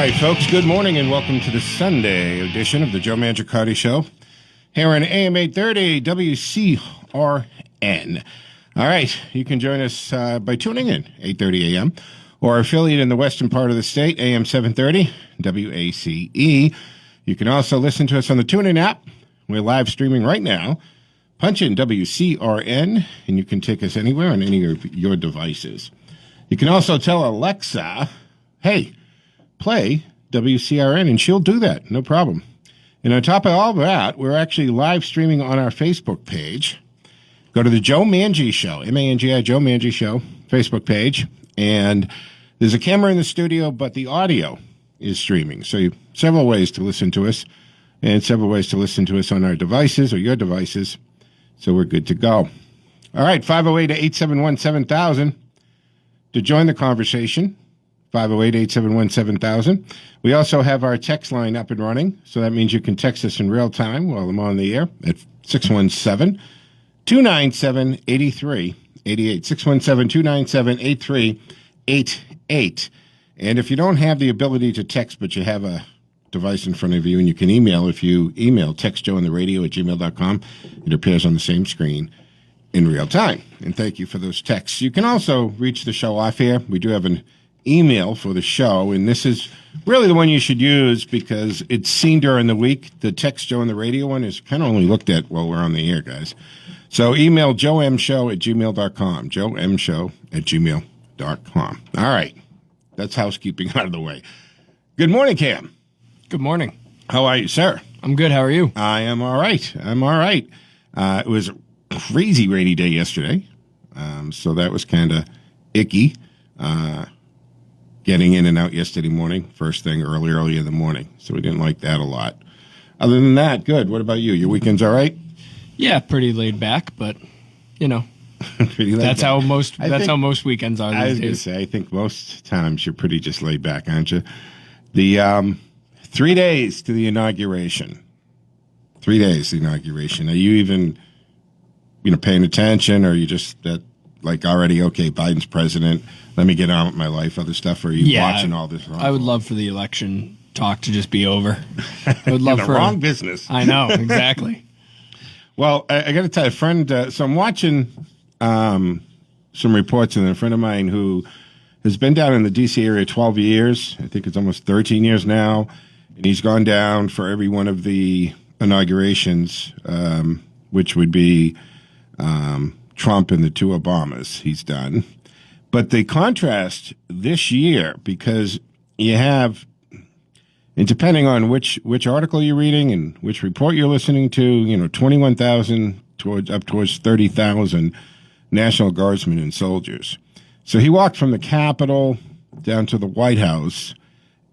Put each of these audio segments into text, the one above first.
right, folks, good morning and welcome to the Sunday edition of the Joe Mangiacotti Show here on AM 830 WCRN. All right, you can join us by tuning in 8:30 a.m. or affiliate in the western part of the state, AM 730 WACE. You can also listen to us on the TuneIn app. We're live streaming right now. Punch in WCRN, and you can take us anywhere on any of your devices. You can also tell Alexa, hey, play WCRN, and she'll do that, no problem. And on top of all that, we're actually live streaming on our Facebook page. Go to the Joe Mangi Show, M-A-N-G-I, Joe Mangi Show, Facebook page, and there's a camera in the studio, but the audio is streaming. So several ways to listen to us, and several ways to listen to us on our devices or your devices, so we're good to go. All right, 508-871-7000 to join the conversation. 508-871-7000. We also have our text line up and running, so that means you can text us in real time while I'm on the air at 617-297-8388. 617-297-8388. And if you don't have the ability to text, but you have a device in front of you, and you can email, if you email textjoeintheradio@gmail.com, it appears on the same screen in real time. And thank you for those texts. You can also reach the show off air. We do have an email for the show, and this is really the one you should use because it's seen during the week. The Text Joe and the Radio one is kind of only looked at while we're on the air, guys. So email JoeMShow@gmail.com, JoeMShow@gmail.com. All right. That's housekeeping out of the way. Good morning, Cam. Good morning. How are you, sir? I'm good. How are you? I am all right. It was a crazy rainy day yesterday, so that was kind of icky. Getting in and out yesterday morning, first thing early in the morning. So we didn't like that a lot. Other than that, good. What about you? Your weekend's all right? Yeah, pretty laid back, but you know, pretty laid that's back. how most weekends are these I was going to days. say, I think most times you're pretty just laid back, aren't you? The 3 days to the inauguration. 3 days to the inauguration. Are you even, paying attention, or are you just like already, okay, Biden's president, let me get on with my life, other stuff, or are you watching all this? I would love for the election talk to just be over. I would love for wrong business. I know, exactly. Well, I got to tell you, a friend, so I'm watching some reports, and a friend of mine who has been down in the D.C. area 12 years, I think it's almost 13 years now, and he's gone down for every one of the inaugurations, which would be Trump and the two Obamas he's done. But the contrast this year, because you have, and depending on which article you're reading and which report you're listening to, 21,000 up towards 30,000 National Guardsmen and soldiers. So he walked from the Capitol down to the White House,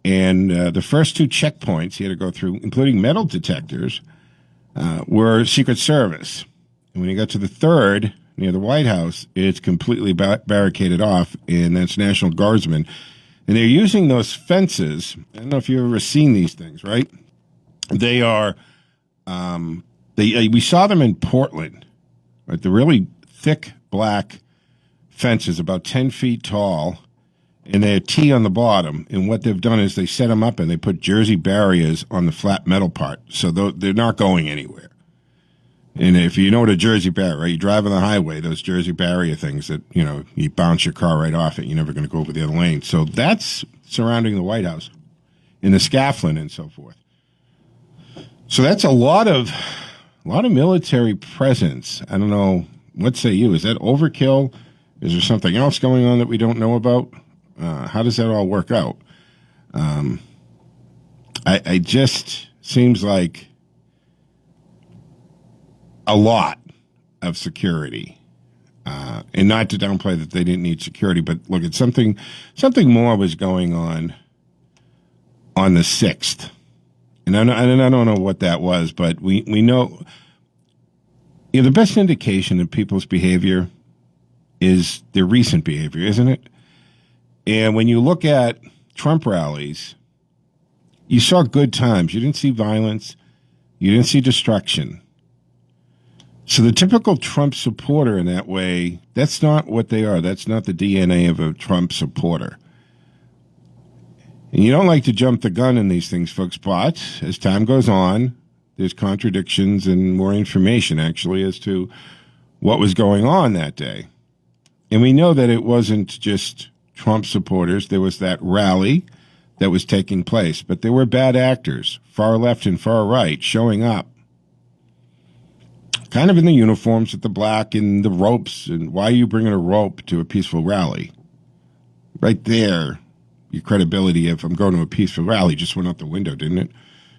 and the first two checkpoints he had to go through, including metal detectors, were Secret Service. And when he got to the third, near the White House, it's completely barricaded off, and that's National Guardsmen. And they're using those fences. I don't know if you've ever seen these things, right? They are, we saw them in Portland, right? The really thick black fences, about 10 feet tall, and they have T on the bottom. And what they've done is they set them up and they put Jersey barriers on the flat metal part, so they're not going anywhere. And if you know what a Jersey barrier, right? You drive on the highway, those Jersey barrier things that, you bounce your car right off it. You're never going to go over the other lane. So that's surrounding the White House and the scaffolding and so forth. So that's a lot of military presence. I don't know. What say you? Is that overkill? Is there something else going on that we don't know about? How does that all work out? I just seems like a lot of security, and not to downplay that they didn't need security, but look, at something more was going on the 6th, and I don't know what that was, but we know, the best indication of people's behavior is their recent behavior, isn't it? And when you look at Trump rallies, you saw good times. You didn't see violence. You didn't see destruction. So the typical Trump supporter in that way, that's not what they are. That's not the DNA of a Trump supporter. And you don't like to jump the gun in these things, folks, but as time goes on, there's contradictions and more information, actually, as to what was going on that day. And we know that it wasn't just Trump supporters. There was that rally that was taking place. But there were bad actors, far left and far right, showing up. Kind of in the uniforms with the black and the ropes. And why are you bringing a rope to a peaceful rally? Right there, your credibility if I'm going to a peaceful rally just went out the window, didn't it?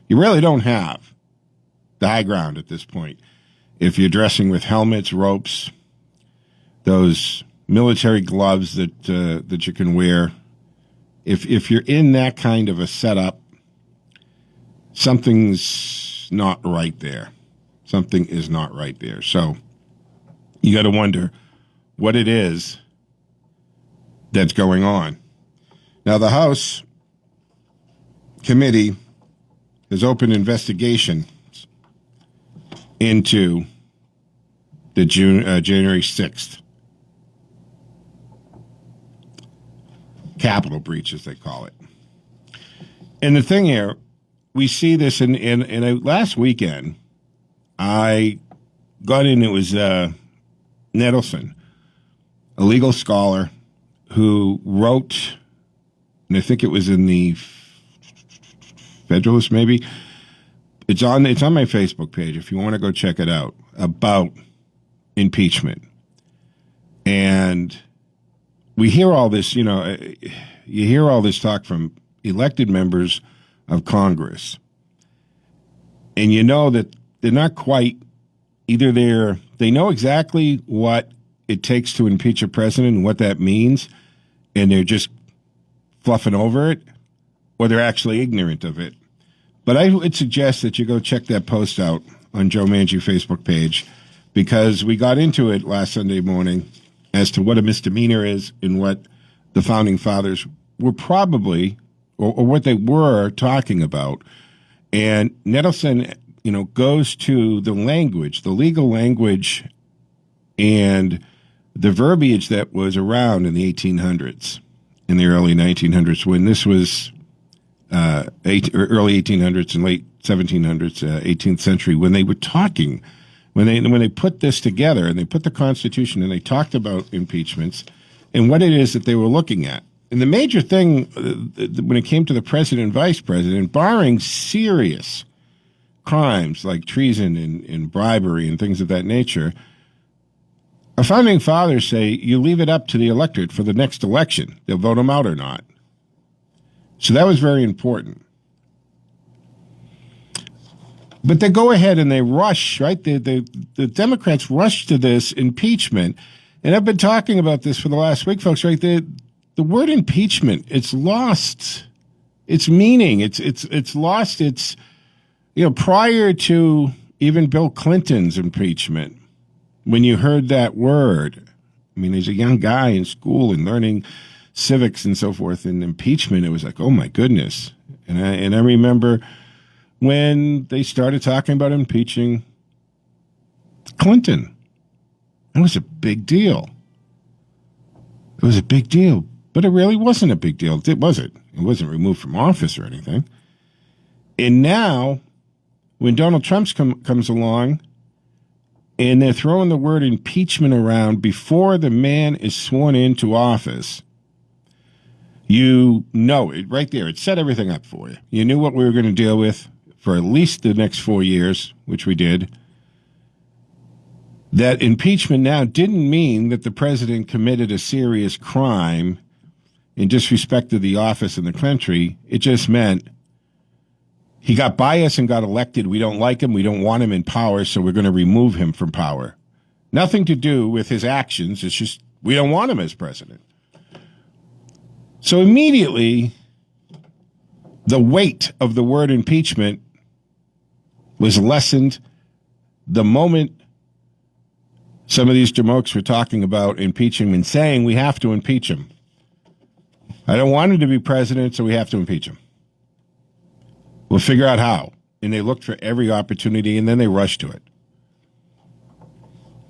You really don't have the high ground at this point. If you're dressing with helmets, ropes, those military gloves that you can wear, if you're in that kind of a setup, something's not right there. Something is not right there. So you got to wonder what it is that's going on. Now, the House committee has opened investigation into the January 6th Capitol breach, as they call it. And the thing here, we see this in last weekend, I got in, it was Nettleson, a legal scholar who wrote, and I think it was in the Federalist maybe, it's on my Facebook page if you want to go check it out, about impeachment. And we hear all this, you hear all this talk from elected members of Congress. And you know that they're not quite, either they know exactly what it takes to impeach a president and what that means, and they're just fluffing over it, or they're actually ignorant of it. But I would suggest that you go check that post out on Joe Mangiacotti Facebook page, because we got into it last Sunday morning as to what a misdemeanor is and what the founding fathers were probably, or what they were talking about. And Nettleson, goes to the language, the legal language, and the verbiage that was around in the 1800s, in the early 1900s, when this was early 1800s and late 1700s, 18th century, when they were talking, when they put this together and they put the Constitution and they talked about impeachments and what it is that they were looking at. And the major thing when it came to the president and vice president, barring serious crimes like treason and bribery and things of that nature, our founding fathers say you leave it up to the electorate for the next election. They'll vote them out or not. So that was very important. But they go ahead and they rush, right? The Democrats rush to this impeachment. And I've been talking about this for the last week, folks, right? The word impeachment, it's lost its meaning. It's lost its, prior to even Bill Clinton's impeachment, when you heard that word, I mean, as a young guy in school and learning civics and so forth, and impeachment, it was like, oh my goodness. And I remember when they started talking about impeaching Clinton. That was a big deal. It was a big deal, but it really wasn't a big deal, was it? It wasn't removed from office or anything. And now, when Donald Trump comes along and they're throwing the word impeachment around before the man is sworn into office, you know it right there. It set everything up for you. You knew what we were going to deal with for at least the next 4 years, which we did. That impeachment now didn't mean that the president committed a serious crime and disrespected the office and the country. It just meant he got biased and got elected. We don't like him. We don't want him in power, so we're going to remove him from power. Nothing to do with his actions. It's just we don't want him as president. So immediately, the weight of the word impeachment was lessened the moment some of these jamokes were talking about impeaching him and saying we have to impeach him. I don't want him to be president, so we have to impeach him. We'll figure out how. And they looked for every opportunity, and then they rushed to it.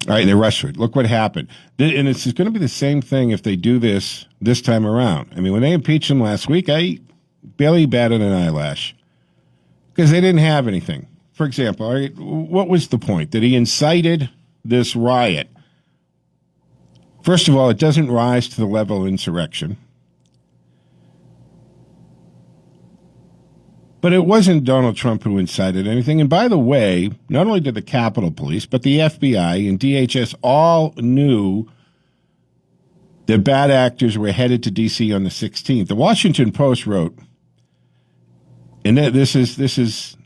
All right, they rushed to it. Look what happened. And it's going to be the same thing if they do this time around. I mean, when they impeached him last week, I barely batted an eyelash because they didn't have anything. For example, all right, what was the point? That he incited this riot. First of all, it doesn't rise to the level of insurrection. But it wasn't Donald Trump who incited anything. And by the way, not only did the Capitol Police, but the FBI and DHS all knew that bad actors were headed to D.C. on the 16th. The Washington Post wrote, and this is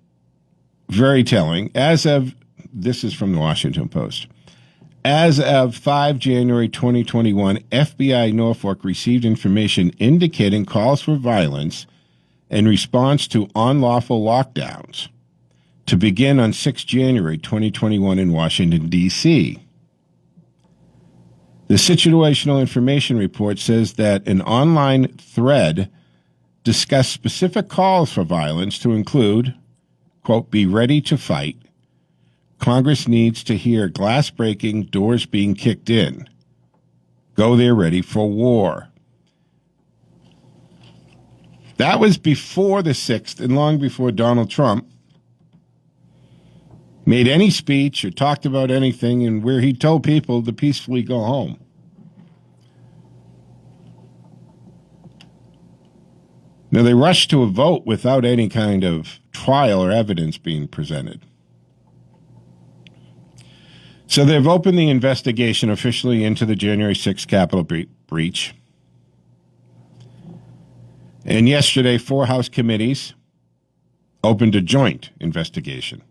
very telling, this is from the Washington Post. As of 5 January 2021, FBI Norfolk received information indicating calls for violence in response to unlawful lockdowns to begin on 6 January 2021 in Washington, D.C. The Situational Information Report says that an online thread discussed specific calls for violence to include, quote, be ready to fight. Congress needs to hear glass breaking, doors being kicked in. Go there ready for war. That was before the 6th and long before Donald Trump made any speech or talked about anything and where he told people to peacefully go home. Now, they rushed to a vote without any kind of trial or evidence being presented. So they've opened the investigation officially into the January 6th Capitol breach. And yesterday, 4 House committees opened a joint investigation.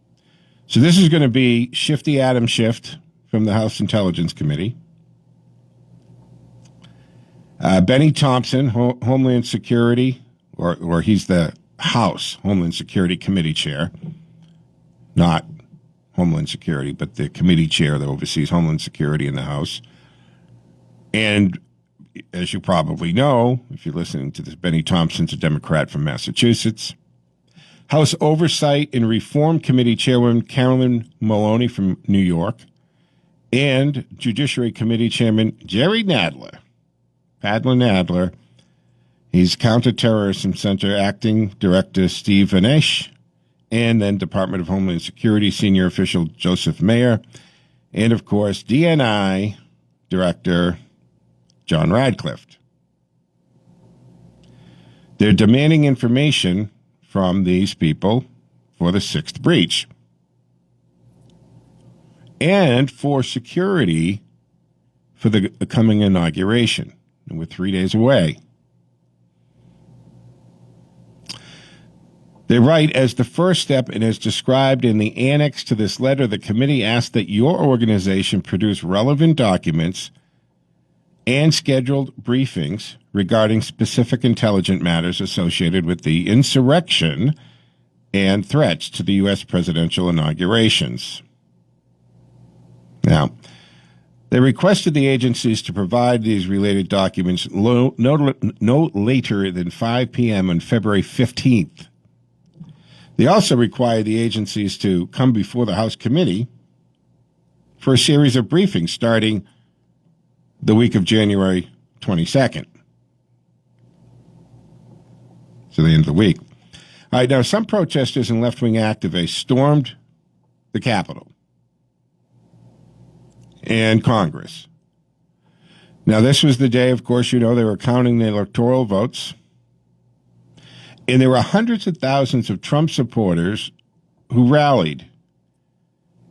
So this is going to be Shifty Adam Schiff from the House Intelligence Committee, Benny Thompson, Homeland Security, or he's the House Homeland Security Committee Chair, not Homeland Security, but the committee chair that oversees Homeland Security in the House. And as you probably know, if you're listening to this, Benny Thompson's a Democrat from Massachusetts. House Oversight and Reform Committee Chairwoman Carolyn Maloney from New York. And Judiciary Committee Chairman Jerry Nadler. He's Counterterrorism Center Acting Director Steve Vanesh. And then Department of Homeland Security Senior Official Joseph Mayer. And, of course, DNI Director John Radcliffe. They're demanding information from these people for the 6th breach and for security for the coming inauguration. And we're 3 days away. They write, as the first step and as described in the annex to this letter, the committee asked that your organization produce relevant documents and scheduled briefings regarding specific intelligent matters associated with the insurrection and threats to the U.S. presidential inaugurations. Now, they requested the agencies to provide these related documents no later than 5 p.m. on February 15th. They also require the agencies to come before the House committee for a series of briefings starting the week of January 22nd. So the end of the week. All right, now some protesters and left-wing activists stormed the Capitol and Congress. Now, this was the day, of course, they were counting the electoral votes. And there were hundreds of thousands of Trump supporters who rallied.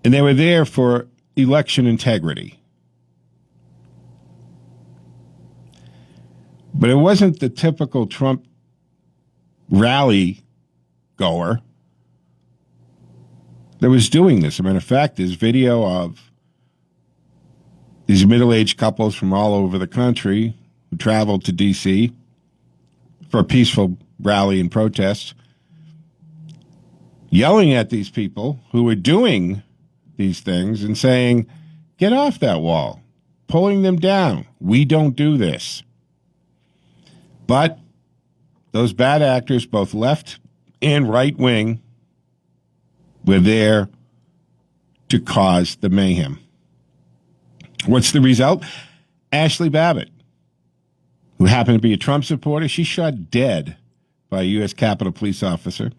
And they were there for election integrity. But it wasn't the typical Trump rally goer that was doing this. As a matter of fact, there's video of these middle-aged couples from all over the country who traveled to D.C. for a peaceful rally and protest, yelling at these people who were doing these things and saying, get off that wall, pulling them down. We don't do this. But those bad actors, both left and right wing, were there to cause the mayhem. What's the result? Ashley Babbitt, who happened to be a Trump supporter, she's shot dead by a U.S. Capitol police officer.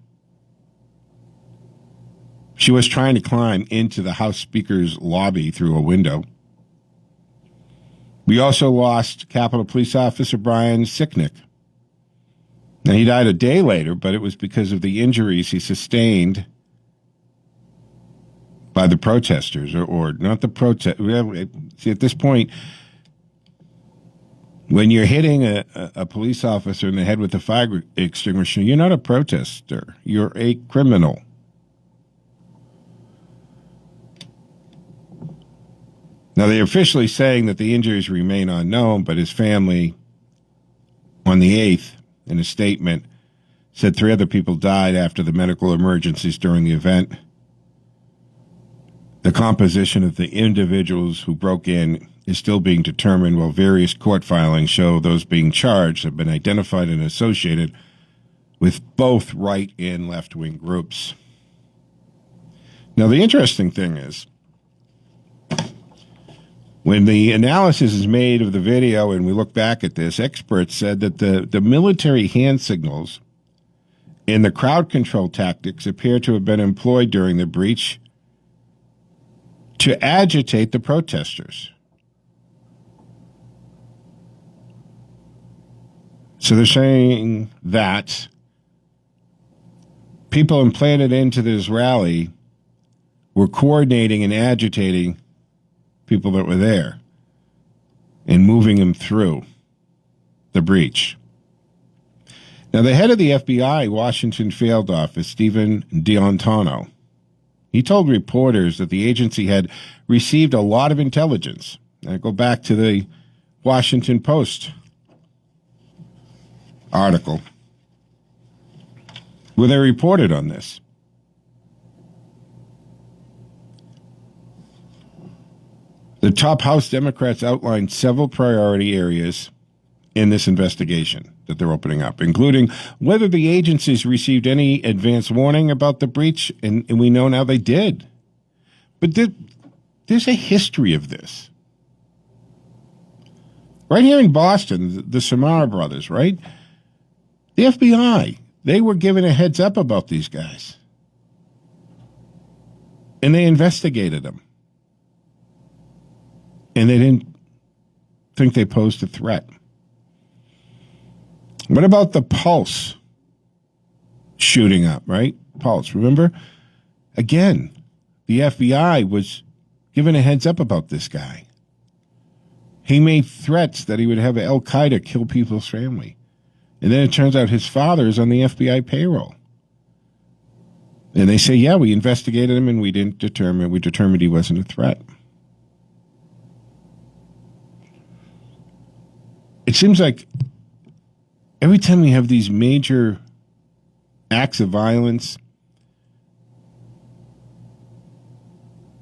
She was trying to climb into the House Speaker's lobby through a window. We also lost Capitol Police Officer Brian Sicknick. Now, he died a day later, but it was because of the injuries he sustained by the protesters, or not the protest. See, at this point, when you're hitting a police officer in the head with a fire extinguisher, you're not a protester. You're a criminal. Now, they're officially saying that the injuries remain unknown, but his family, on the 8th, in a statement, said 3 other people died after the medical emergencies during the event. The composition of the individuals who broke in is still being determined, while various court filings show those being charged have been identified and associated with both right and left-wing groups. Now, the interesting thing is, when the analysis is made of the video and we look back at this, experts said that the military hand signals and the crowd control tactics appear to have been employed during the breach to agitate the protesters. So they're saying that people implanted into this rally were coordinating and agitating people that were there and moving them through the breach. Now, the head of the FBI Washington Field Office, Stephen D'Antano, he told reporters that the agency had received a lot of intelligence. I go back to the Washington Post article where they reported on this. The top House Democrats outlined several priority areas in this investigation that they're opening up, including whether the agencies received any advance warning about the breach, and we know now they did. But there's a history of this. Right here in Boston, the Samara brothers, right? The FBI, they were given a heads up about these guys. And they investigated them. And they didn't think they posed a threat. What about the Pulse shooting up, right? Pulse, remember? Again, the FBI was given a heads up about this guy. He made threats that he would have Al-Qaeda kill people's family. And then it turns out his father is on the FBI payroll. And they say, yeah, we investigated him and we determined he wasn't a threat. It seems like every time we have these major acts of violence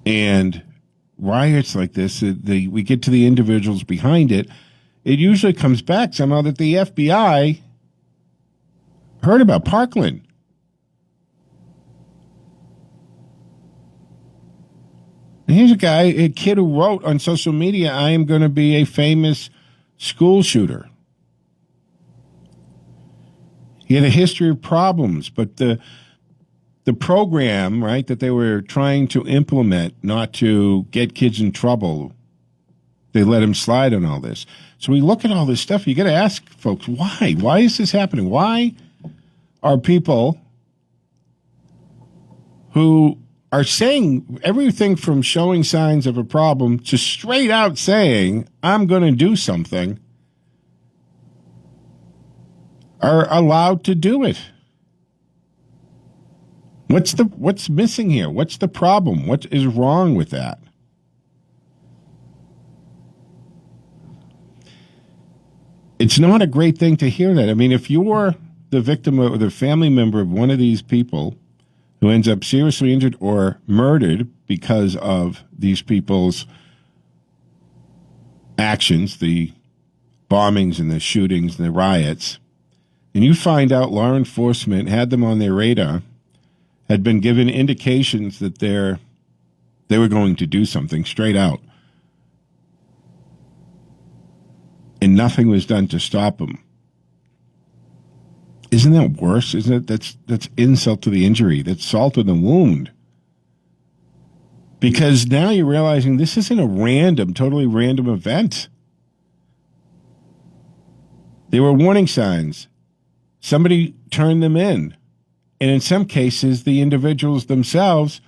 and riots like this, we get to the individuals behind it, it usually comes back somehow that the FBI heard about Parkland. And here's a kid who wrote on social media, I am going to be a famous school shooter. He had a history of problems, but the program, right, that they were trying to implement not to get kids in trouble, they let him slide on all this. So we look at all this stuff, you got to ask folks, why? Why is this happening? Why are people who are saying everything from showing signs of a problem to straight out saying, I'm going to do something, are allowed to do it? What's missing here? What's the problem? What is wrong with that? It's not a great thing to hear that. I mean, if you're the victim or the family member of one of these people who ends up seriously injured or murdered because of these people's actions, the bombings and the shootings and the riots, and you find out law enforcement had them on their radar, had been given indications that they were going to do something straight out, and nothing was done to stop them, Isn't that worse? Isn't it? That's insult to the injury. That's salt in the wound. Because now you're realizing this isn't a totally random event. They were warning signs. Somebody turned them in. And in some cases, the individuals themselves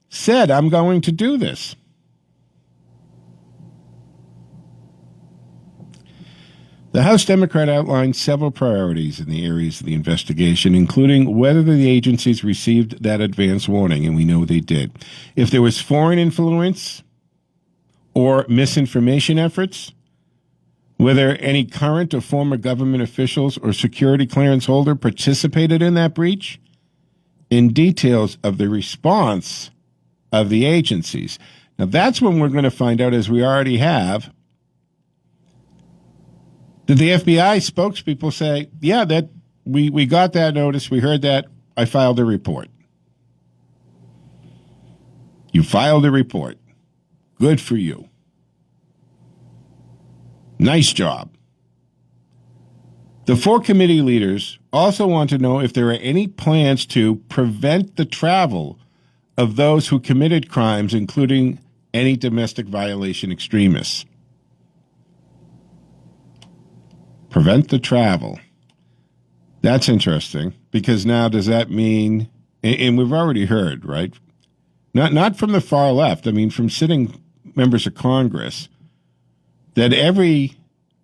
said, I'm going to do this. The House Democrat outlined several priorities in the areas of the investigation, including whether the agencies received that advance warning, and we know they did. If there was foreign influence or misinformation efforts, whether any current or former government officials or security clearance holder participated in that breach, and details of the response of the agencies. Now, that's when we're going to find out, as we already have, did the FBI spokespeople say, yeah, that we got that notice, we heard that, I filed a report. You filed a report. Good for you. Nice job. The 4 committee leaders also want to know if there are any plans to prevent the travel of those who committed crimes, including any domestic violation extremists. Prevent the travel. That's interesting, because now does that mean, and we've already heard, right? Not from the far left, I mean from sitting members of Congress, that every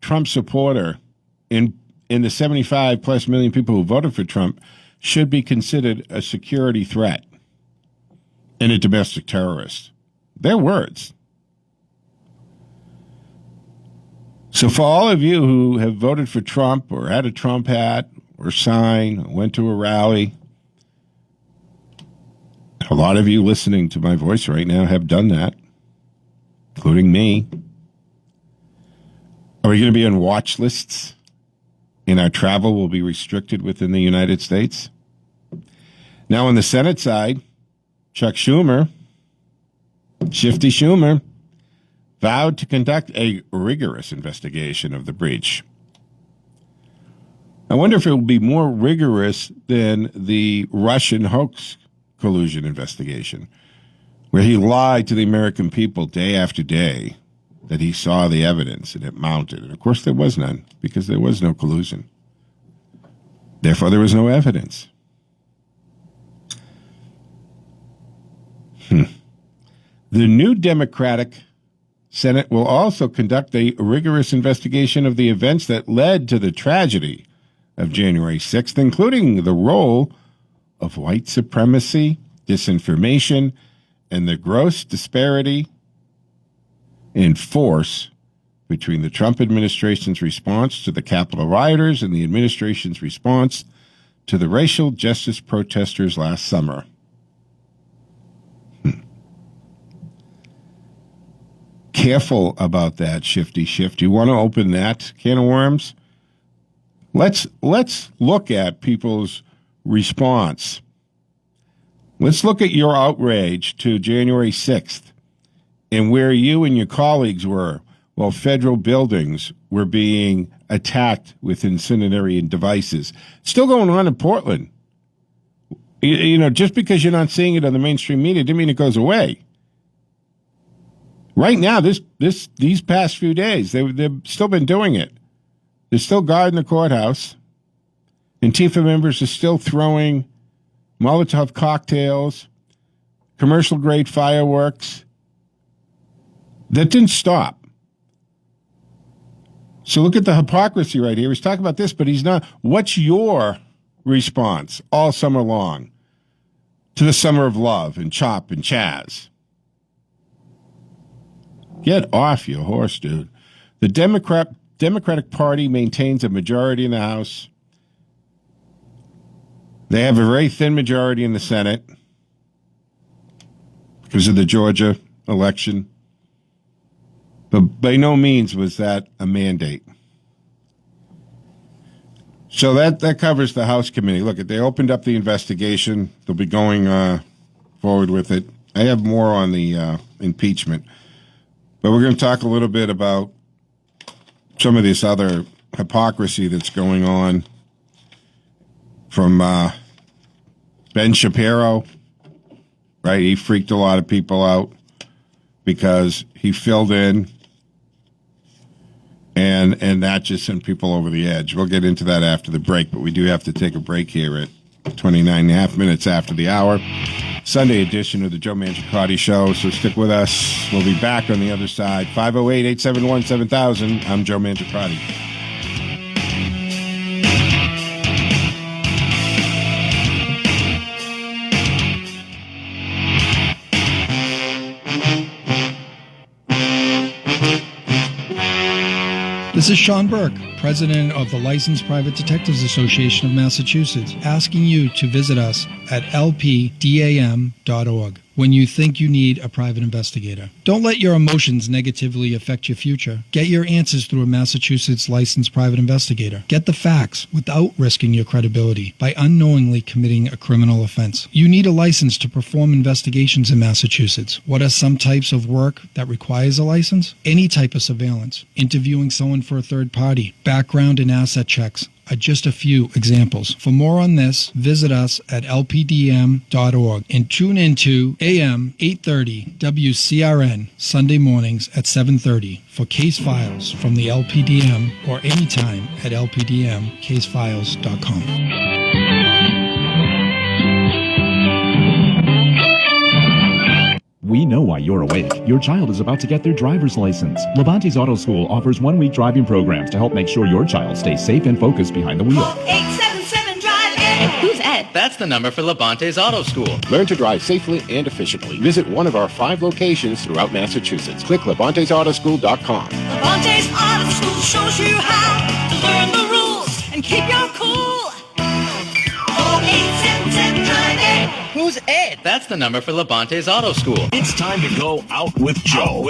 Trump supporter in the 75 plus million people who voted for Trump should be considered a security threat and a domestic terrorist. Their words. So for all of you who have voted for Trump or had a Trump hat or sign or went to a rally, a lot of you listening to my voice right now have done that, including me. Are we going to be on watch lists? And our travel will be restricted within the United States? Now, on the Senate side, Chuck Schumer, Shifty Schumer, vowed to conduct a rigorous investigation of the breach. I wonder if it will be more rigorous than the Russian hoax collusion investigation, where he lied to the American people day after day that he saw the evidence and it mounted. And of course there was none, because there was no collusion. Therefore there was no evidence. The new Democratic Senate will also conduct a rigorous investigation of the events that led to the tragedy of January 6th, including the role of white supremacy, disinformation, and the gross disparity in force between the Trump administration's response to the Capitol rioters and the administration's response to the racial justice protesters last summer. Careful about that, Shifty Shift. You want to open that can of worms? Let's look at people's response. Let's look at your outrage to January 6th and where you and your colleagues were while federal buildings were being attacked with incendiary devices. Still going on in Portland. You know, just because you're not seeing it on the mainstream media didn't mean it goes away. Right now, these past few days, they've still been doing it. They're still guarding the courthouse. Antifa members are still throwing Molotov cocktails, commercial-grade fireworks. That didn't stop. So look at the hypocrisy right here. He's talking about this, but he's not. What's your response all summer long to the summer of love and CHOP and Chaz? Get off your horse, dude. The Democratic Party maintains a majority in the House. They have a very thin majority in the Senate because of the Georgia election. But by no means was that a mandate. So that covers the House committee. Look, they opened up the investigation. They'll be going forward with it. I have more on the impeachment. But we're going to talk a little bit about some of this other hypocrisy that's going on from Ben Shapiro, right? He freaked a lot of people out because he filled in, and that just sent people over the edge. We'll get into that after the break, but we do have to take a break here at 29 and a half minutes after the hour. Sunday edition of the Joe Mangiacotti Show, so stick with us. We'll be back on the other side. 508-871-7000. I'm Joe Mangiacotti. This is Sean Burke, president of the Licensed Private Detectives Association of Massachusetts, asking you to visit us at lpdam.org when you think you need a private investigator. Don't let your emotions negatively affect your future. Get your answers through a Massachusetts licensed private investigator. Get the facts without risking your credibility by unknowingly committing a criminal offense. You need a license to perform investigations in Massachusetts. What are some types of work that requires a license? Any type of surveillance, interviewing someone for a third party, background and asset checks are just a few examples. For more on this, visit us at lpdm.org and tune into AM 830 WCRN Sunday mornings at 7:30 for case files from the LPDM or anytime at lpdmcasefiles.com. We know why you're awake. Your child is about to get their driver's license. Levante's Auto School offers one-week driving programs to help make sure your child stays safe and focused behind the wheel. 877 Drive Ed. Who's Ed? That's the number for Levante's Auto School. Learn to drive safely and efficiently. Visit one of our 5 locations throughout Massachusetts. Click Levante'sAutoschool.com. Levante's Auto School shows you how to learn the rules and keep your cool. 877 Drive Ed. Who's Ed? That's the number for Levante's Auto School. It's time to go out with Joe.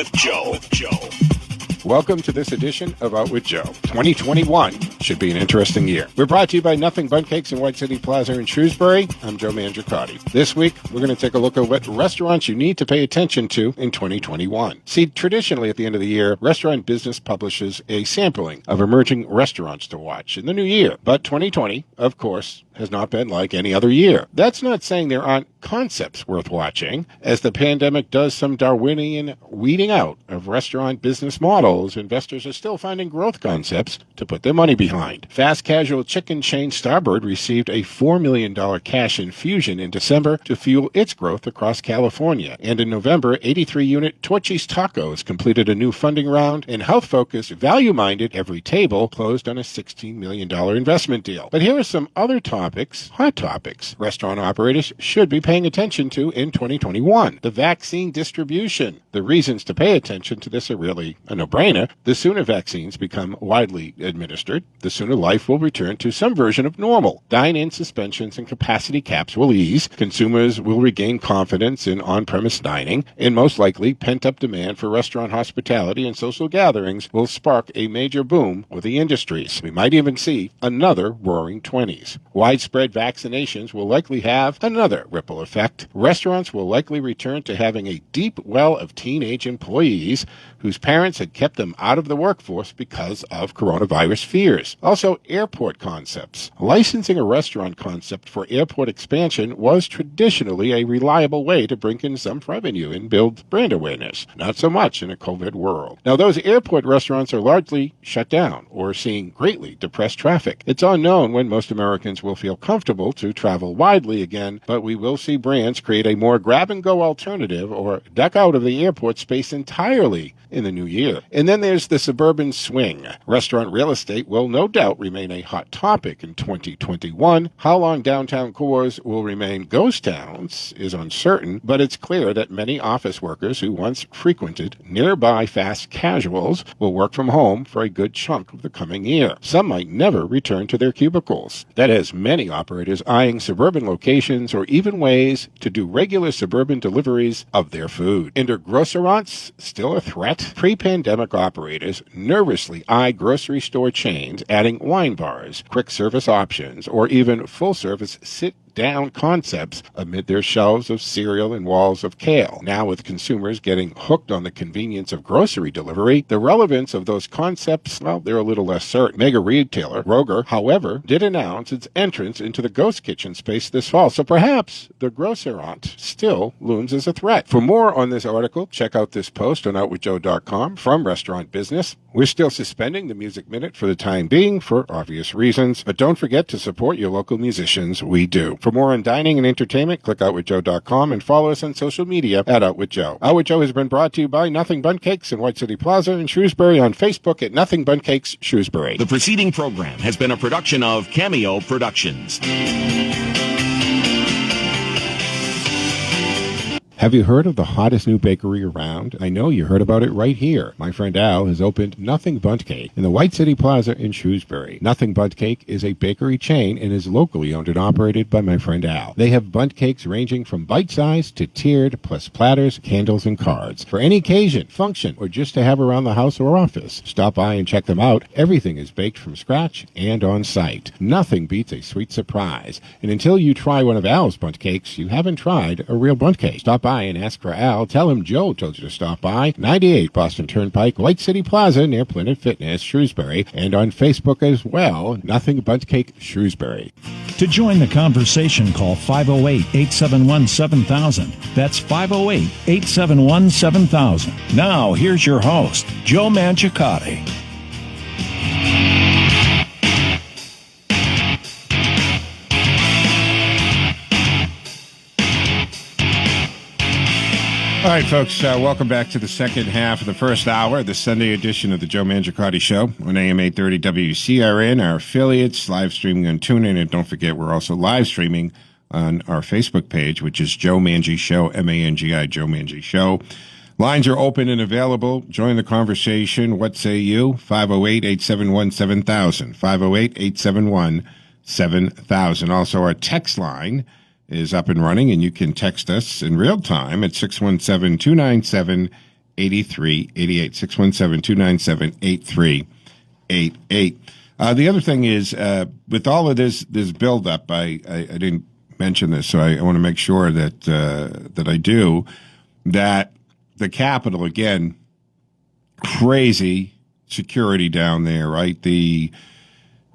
Welcome to this edition of Out with Joe. 2021 should be an interesting year. We're brought to you by Nothing Bun Cakes in White City Plaza in Shrewsbury. I'm Joe Mangiacotti. This week, we're going to take a look at what restaurants you need to pay attention to in 2021. See, traditionally at the end of the year, Restaurant Business publishes a sampling of emerging restaurants to watch in the new year. But 2020, of course, has not been like any other year. That's not saying there aren't concepts worth watching. As the pandemic does some Darwinian weeding out of restaurant business models, investors are still finding growth concepts to put their money behind. Fast casual chicken chain Starboard received a $4 million cash infusion in December to fuel its growth across California. And in November, 83-unit Torchy's Tacos completed a new funding round, and health-focused, value-minded Every Table closed on a $16 million investment deal. But here are some other hot topics, restaurant operators should be paying attention to in 2021. The vaccine distribution. The reasons to pay attention to this are really a no-brainer. The sooner vaccines become widely administered, the sooner life will return to some version of normal. Dine-in suspensions and capacity caps will ease. Consumers will regain confidence in on-premise dining, and most likely pent-up demand for restaurant hospitality and social gatherings will spark a major boom with the industries. We might even see another roaring 20s. Widespread vaccinations will likely have another ripple effect. Restaurants will likely return to having a deep well of teenage employees whose parents had kept them out of the workforce because of coronavirus fears. Also, airport concepts. Licensing a restaurant concept for airport expansion was traditionally a reliable way to bring in some revenue and build brand awareness. Not so much in a COVID world. Now, those airport restaurants are largely shut down or seeing greatly depressed traffic. It's unknown when most Americans will feel comfortable to travel widely again, but we will see brands create a more grab-and-go alternative or duck out of the airport space entirely in the new year. And then there's the suburban swing. Restaurant real estate will no doubt remain a hot topic in 2021. How long downtown cores will remain ghost towns is uncertain, but it's clear that many office workers who once frequented nearby fast casuals will work from home for a good chunk of the coming year. Some might never return to their cubicles. That has many operators eyeing suburban locations or even ways to do regular suburban deliveries of their food. And are grocerants still a threat? Pre-pandemic operators nervously eye grocery store chains adding wine bars, quick service options, or even full-service down concepts amid their shelves of cereal and walls of kale. Now, with consumers getting hooked on the convenience of grocery delivery, the relevance of those concepts, well, they're a little less certain. Mega retailer Kroger, however, did announce its entrance into the ghost kitchen space this fall, so perhaps the grocerant still looms as a threat. For more on this article, check out this post on OutWithJoe.com from Restaurant Business. We're still suspending the Music Minute for the time being for obvious reasons, but don't forget to support your local musicians. We do. For more on dining and entertainment, click OutWithJoe.com and follow us on social media at OutWithJoe. Out With Joe has been brought to you by Nothing Bun Cakes in White City Plaza in Shrewsbury, on Facebook at Nothing Bun Cakes Shrewsbury. The preceding program has been a production of Cameo Productions. Have you heard of the hottest new bakery around? I know you heard about it right here. My friend Al has opened Nothing Bundt Cake in the White City Plaza in Shrewsbury. Nothing Bundt Cake is a bakery chain and is locally owned and operated by my friend Al. They have bundt cakes ranging from bite-sized to tiered, plus platters, candles, and cards. For any occasion, function, or just to have around the house or office, stop by and check them out. Everything is baked from scratch and on site. Nothing beats a sweet surprise. And until you try one of Al's bundt cakes, you haven't tried a real bundt cake. Stop by and ask for Al. Tell him Joe told you to stop by. 98 Boston Turnpike, White City Plaza near Planet Fitness, Shrewsbury, and on Facebook as well, Nothing Bundt Cake Shrewsbury. To join the conversation, call 508-871-7000. That's 508-871-7000. Now, here's your host, Joe Mangiacotti. All right, folks, welcome back to the second half of the first hour, the Sunday edition of the Joe Mangiacotti Show on AM 830 WCRN, our affiliates, live streaming on TuneIn, and don't forget we're also live streaming on our Facebook page, which is Joe Mangi Show, M-A-N-G-I, Joe Mangi Show. Lines are open and available. Join the conversation. What say you? 508-871-7000, 508-871-7000. Also, our text line is up and running, and you can text us in real time at 617-297-8388, 617-297-8388. The other thing is, with all of this buildup, I didn't mention this, so I want to make sure that I do, that the Capitol, again, crazy security down there, right?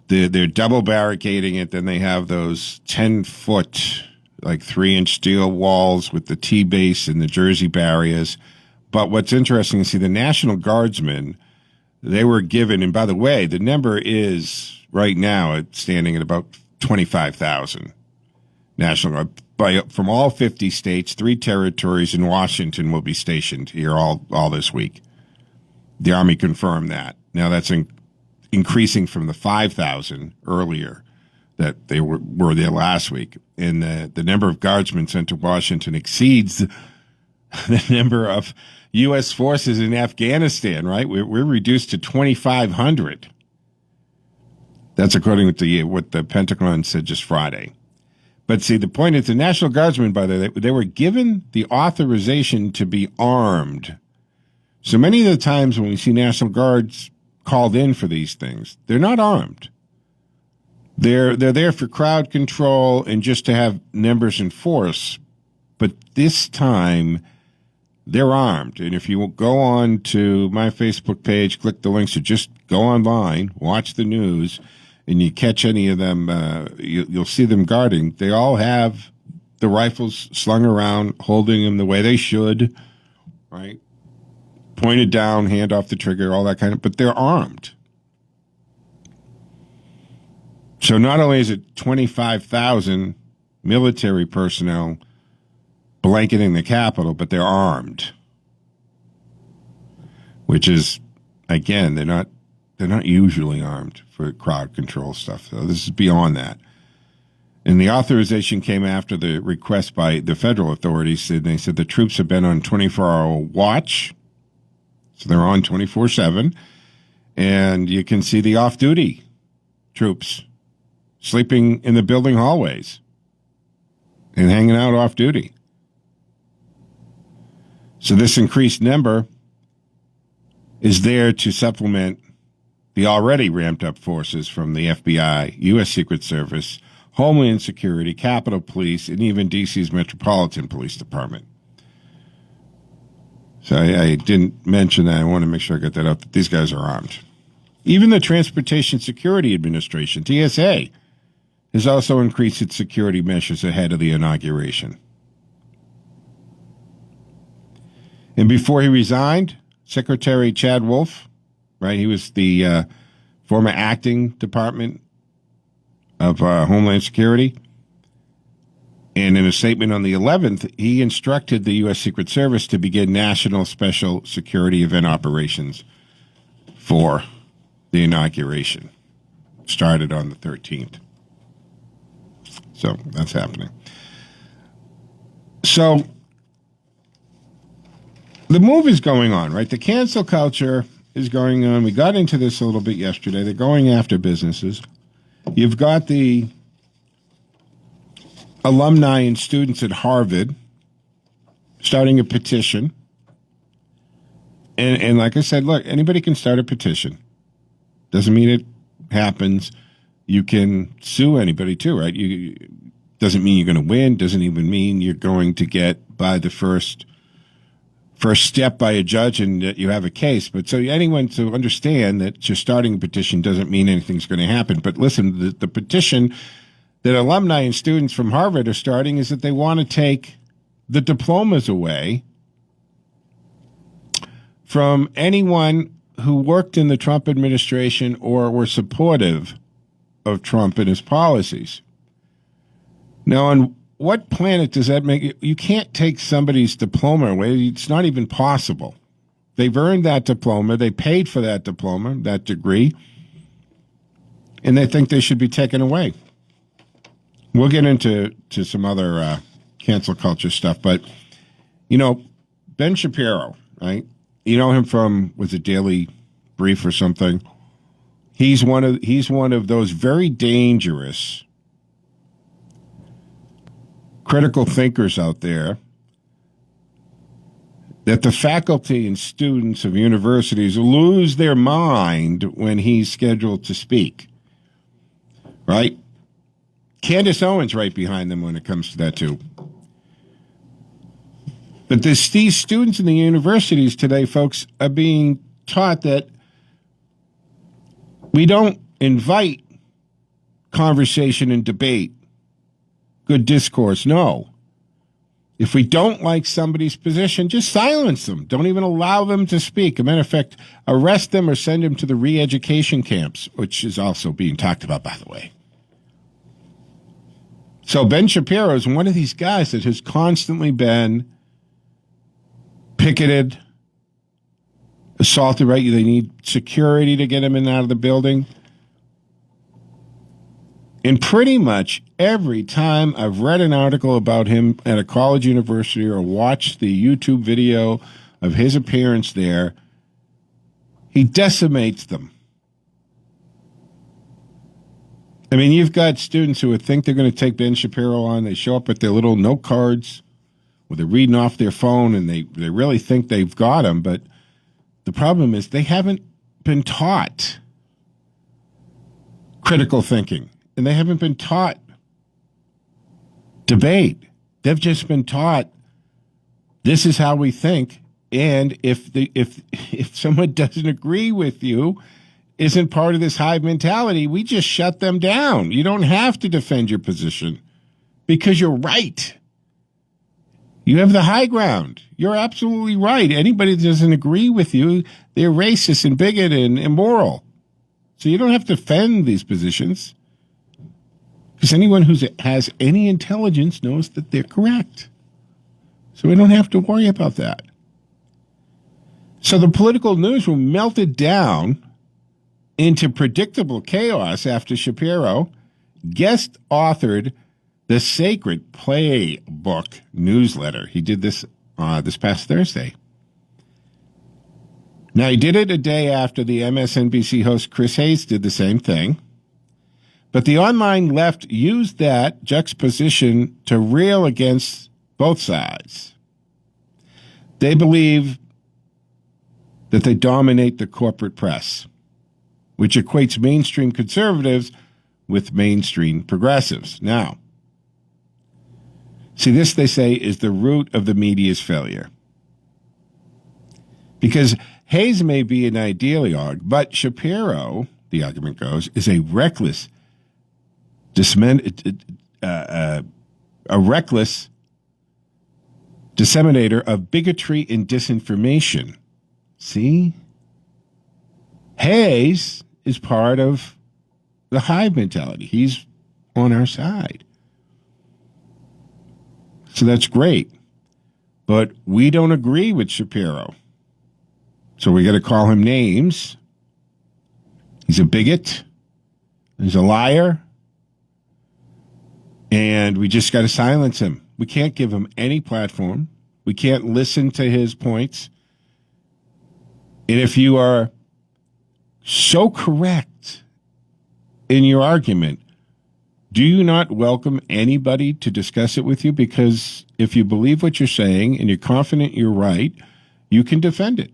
They're double barricading it, then they have those 10-foot like 3-inch steel walls with the T-base and the Jersey barriers. But what's interesting is, see, the National Guardsmen, they were given, and by the way, the number is right now standing at about 25,000 National Guard. From all 50 states, 3 territories, in Washington will be stationed here all this week. The Army confirmed that. Now that's increasing from the 5,000 earlier that they were there last week. And the number of guardsmen sent to Washington exceeds the number of U.S. forces in Afghanistan, right? We're reduced to 2,500. That's according to what the Pentagon said just Friday. But see, the point is the National Guardsmen, by the way, they were given the authorization to be armed. So many of the times when we see National Guards called in for these things, they're not armed. They're there for crowd control and just to have numbers and force. But this time, they're armed. And if you go on to my Facebook page, click the links, or just go online, watch the news, and you catch any of them, you'll see them guarding. They all have the rifles slung around, holding them the way they should, right? Pointed down, hand off the trigger, all that kind of, but they're armed. So not only is it 25,000 military personnel blanketing the Capitol, but they're armed, which is, again, they're not usually armed for crowd control stuff. So this is beyond that. And the authorization came after the request by the federal authorities. They said the troops have been on 24-hour watch, so they're on 24/7, and you can see the off-duty troops sleeping in the building hallways and hanging out off duty. So this increased number is there to supplement the already ramped up forces from the FBI, U.S. Secret Service, Homeland Security, Capitol Police, and even D.C.'s Metropolitan Police Department. So I didn't mention that. I want to make sure I get that up, that these guys are armed. Even the Transportation Security Administration, TSA, has also increased its security measures ahead of the inauguration. And before he resigned, Secretary Chad Wolf, right, he was the former acting Department of Homeland Security. And in a statement on the 11th, he instructed the U.S. Secret Service to begin national special security event operations for the inauguration. Started on the 13th. So that's happening. So the move is going on, right? The cancel culture is going on. We got into this a little bit yesterday. They're going after businesses. You've got the alumni and students at Harvard starting a petition. And like I said, look, anybody can start a petition. Doesn't mean it happens. You can sue anybody too, right? Doesn't mean you're going to win. Doesn't even mean you're going to get by the first step by a judge and that you have a case. But so anyone to understand that just starting a petition doesn't mean anything's going to happen. But listen, the petition that alumni and students from Harvard are starting is that they want to take the diplomas away from anyone who worked in the Trump administration or were supportive of Trump and his policies. Now, on what planet does that make it? You can't take somebody's diploma away. It's not even possible. They've earned that diploma. They paid for that diploma, that degree, and they think they should be taken away. We'll get into some other cancel culture stuff, but, you know, Ben Shapiro, right? You know him from, was it Daily Brief or something? He's one of those very dangerous critical thinkers out there that the faculty and students of universities lose their mind when he's scheduled to speak, right? Candace Owens right behind them when it comes to that too. But these students in the universities today, folks, are being taught that we don't invite conversation and debate, good discourse. No. If we don't like somebody's position, just silence them. Don't even allow them to speak. As a matter of fact, arrest them or send them to the re-education camps, which is also being talked about, by the way. So Ben Shapiro is one of these guys that has constantly been picketed, assaulted, right? They need security to get him in and out of the building. And pretty much every time I've read an article about him at a college university or watched the YouTube video of his appearance there, he decimates them. I mean, you've got students who would think they're going to take Ben Shapiro on. They show up with their little note cards or they're reading off their phone and they really think they've got him. But the problem is they haven't been taught critical thinking and they haven't been taught debate. They've just been taught this is how we think. And if someone doesn't agree with you, isn't part of this hive mentality, we just shut them down. You don't have to defend your position because you're right. You have the high ground. You're absolutely right. Anybody that doesn't agree with you, they're racist and bigoted and immoral. So you don't have to defend these positions because anyone who has any intelligence knows that they're correct. So we don't have to worry about that. So the political newsroom melted down into predictable chaos after Shapiro guest authored the Sacred Playbook newsletter. He did this this past Thursday. Now, he did it a day after the MSNBC host Chris Hayes did the same thing. But the online left used that juxtaposition to rail against both sides. They believe that they dominate the corporate press, which equates mainstream conservatives with mainstream progressives. Now, see, this, they say, is the root of the media's failure. Because Hayes may be an ideologue, but Shapiro, the argument goes, is a reckless, disseminator of bigotry and disinformation. See? Hayes is part of the hive mentality. He's on our side. So that's great. But we don't agree with Shapiro. So we got to call him names. He's a bigot. He's a liar. And we just got to silence him. We can't give him any platform. We can't listen to his points. And if you are so correct in your argument, do you not welcome anybody to discuss it with you? Because if you believe what you're saying and you're confident you're right, you can defend it.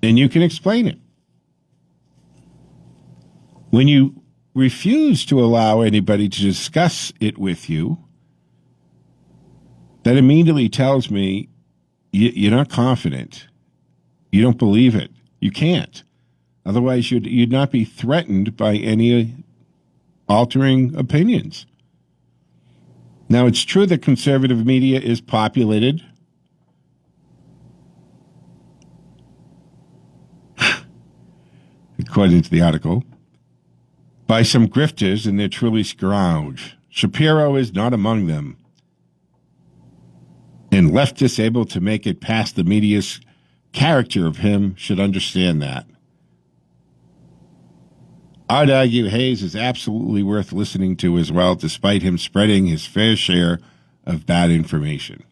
And you can explain it. When you refuse to allow anybody to discuss it with you, that immediately tells me you're not confident. You don't believe it. You can't. Otherwise, you'd not be threatened by any altering opinions. Now, it's true that conservative media is populated according to the article, by some grifters, and they're truly scrounge. Shapiro is not among them. And leftists able to make it past the media's character of him should understand that. I'd argue Hayes is absolutely worth listening to as well, despite him spreading his fair share of bad information.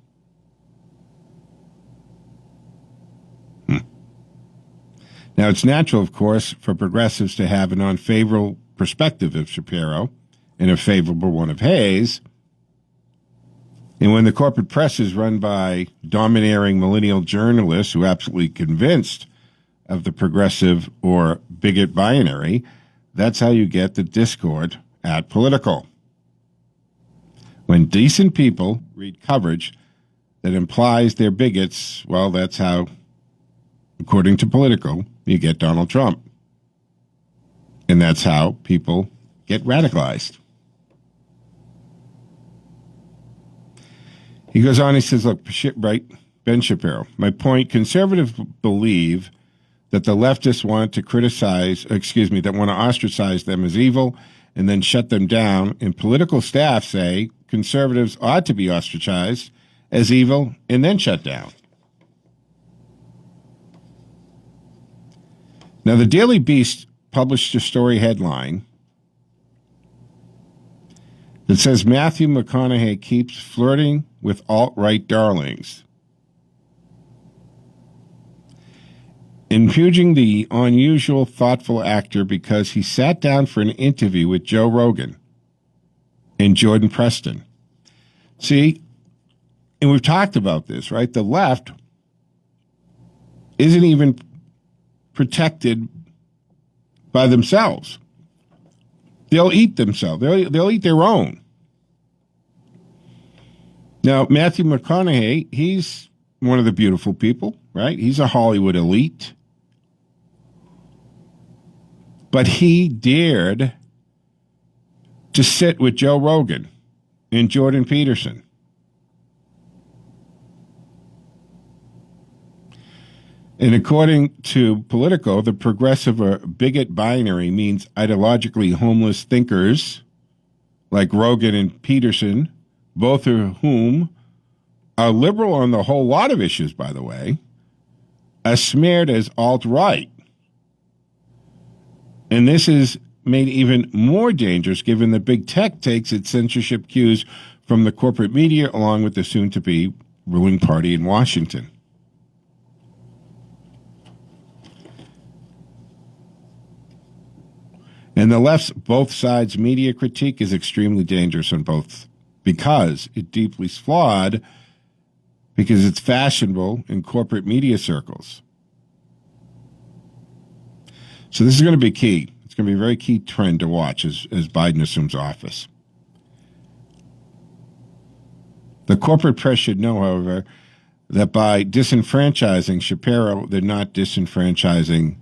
Now, it's natural, of course, for progressives to have an unfavorable perspective of Shapiro and a favorable one of Hayes. And when the corporate press is run by domineering millennial journalists who are absolutely convinced of the progressive or bigot binary, that's how you get the discord at Political. When decent people read coverage that implies they're bigots, well, that's how, according to Political, you get Donald Trump. And that's how people get radicalized. He goes on, he says, look, right, Ben Shapiro, my point, conservatives believe that the leftists want to that want to ostracize them as evil and then shut them down. And political staff say conservatives ought to be ostracized as evil and then shut down. Now, the Daily Beast published a story headline that says Matthew McConaughey keeps flirting with alt-right darlings, impugning the unusual, thoughtful actor because he sat down for an interview with Joe Rogan and Jordan Preston. See, and we've talked about this, right? The left isn't even protected by themselves. They'll eat themselves. They'll eat their own. Now, Matthew McConaughey, he's one of the beautiful people, right? He's a Hollywood elite. But he dared to sit with Joe Rogan and Jordan Peterson. And according to Politico, the progressive or bigot binary means ideologically homeless thinkers like Rogan and Peterson, both of whom are liberal on the whole lot of issues, by the way, are smeared as alt-right. And this is made even more dangerous given that big tech takes its censorship cues from the corporate media along with the soon-to-be ruling party in Washington. And the left's both sides media critique is extremely dangerous on both because it deeply flawed, because it's fashionable in corporate media circles. So this is going to be key. It's going to be a very key trend to watch as Biden assumes office. The corporate press should know, however, that by disenfranchising Shapiro, they're not disenfranchising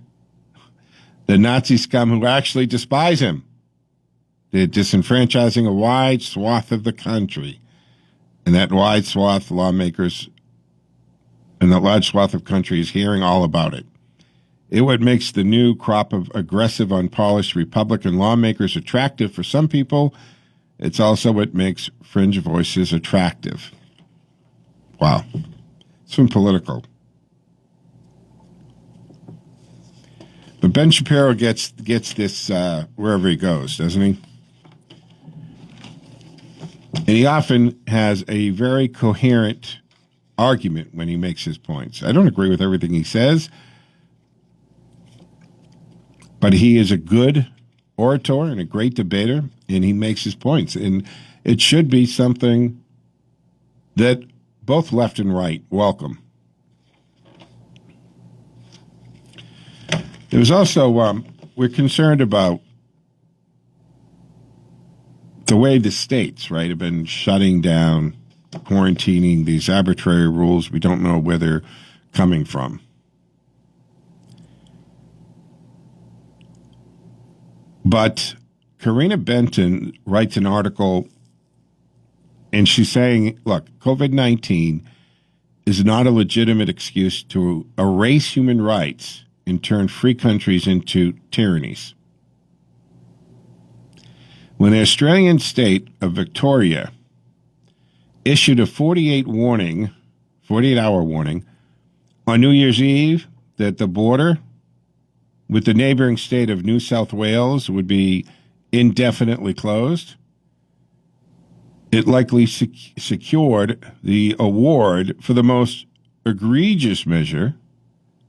the Nazi scum who actually despise him. They're disenfranchising a wide swath of the country. And that wide swath, lawmakers and that large swath of country is hearing all about it. It what makes the new crop of aggressive, unpolished Republican lawmakers attractive for some people. It's also what makes fringe voices attractive. Wow. It's been political. But Ben Shapiro gets this wherever he goes, doesn't he? And he often has a very coherent argument when he makes his points. I don't agree with everything he says, but he is a good orator and a great debater, and he makes his points. And it should be something that both left and right welcome. There was also, we're concerned about the way the states, right, have been shutting down, quarantining, these arbitrary rules. We don't know where they're coming from. But Karina Benton writes an article, and she's saying, look, COVID-19 is not a legitimate excuse to erase human rights and turn free countries into tyrannies. When the Australian state of Victoria issued a 48-hour warning on New Year's Eve that the border with the neighboring state of New South Wales would be indefinitely closed, it likely secured the award for the most egregious measure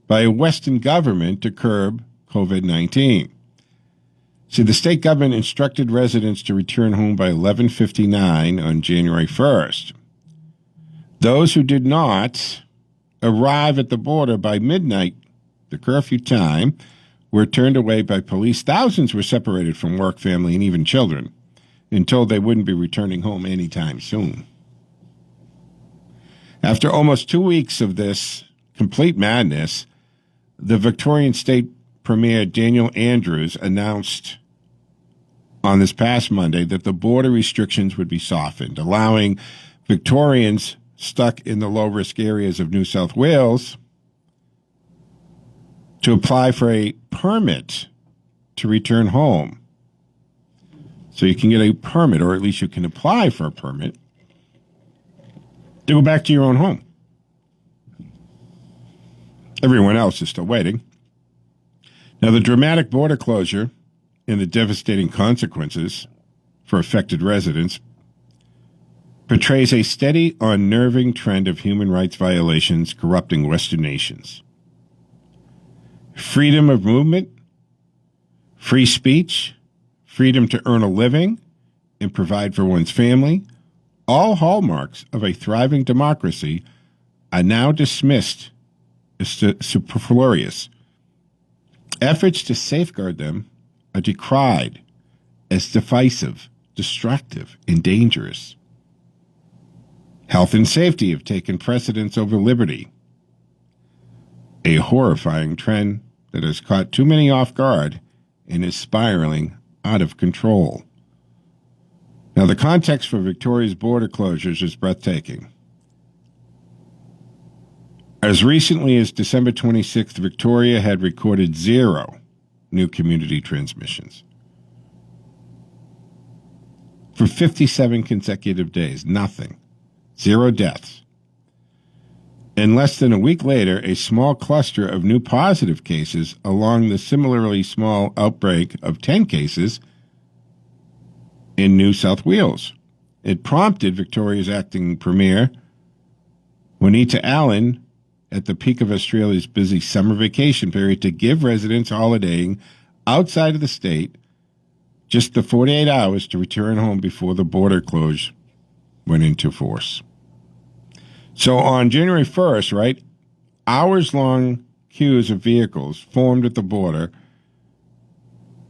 by a Western government to curb COVID-19. See, the state government instructed residents to return home by 11:59 on January 1st. Those who did not arrive at the border by midnight, the curfew time, were turned away by police. Thousands were separated from work, family, and even children and told they wouldn't be returning home anytime soon. After almost 2 weeks of this complete madness, the Victorian State Premier Daniel Andrews announced on this past Monday that the border restrictions would be softened, allowing Victorians stuck in the low-risk areas of New South Wales to apply for a permit to return home. So you can get a permit, or at least you can apply for a permit to go back to your own home. Everyone else is still waiting. Now, the dramatic border closure and the devastating consequences for affected residents portrays a steady, unnerving trend of human rights violations corrupting Western nations. Freedom of movement, free speech, freedom to earn a living and provide for one's family, all hallmarks of a thriving democracy, are now dismissed as superfluous. Efforts to safeguard them are decried as divisive, destructive, and dangerous. Health and safety have taken precedence over liberty, a horrifying trend that has caught too many off guard and is spiraling out of control. Now, the context for Victoria's border closures is breathtaking. As recently as December 26th, Victoria had recorded 0 new community transmissions. For 57 consecutive days, nothing. 0 deaths. And less than a week later, a small cluster of new positive cases along the similarly small outbreak of 10 cases in New South Wales. It prompted Victoria's acting premier, Juanita Allen, at the peak of Australia's busy summer vacation period, to give residents holidaying outside of the state just the 48 hours to return home before the border closure went into force. So on January 1st, right, hours-long queues of vehicles formed at the border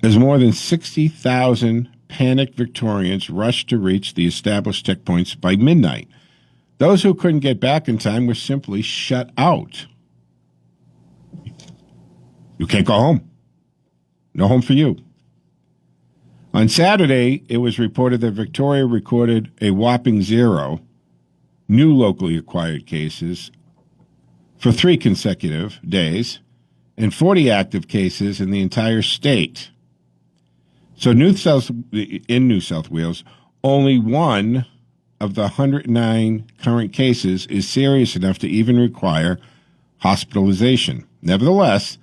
as more than 60,000 panicked Victorians rushed to reach the established checkpoints by midnight. Those who couldn't get back in time were simply shut out. You can't go home. No home for you. On Saturday, it was reported that Victoria recorded a whopping 0 new locally acquired cases for 3 consecutive days and 40 active cases in the entire state. So in New South Wales, only one of the 109 current cases is serious enough to even require hospitalization. Nevertheless,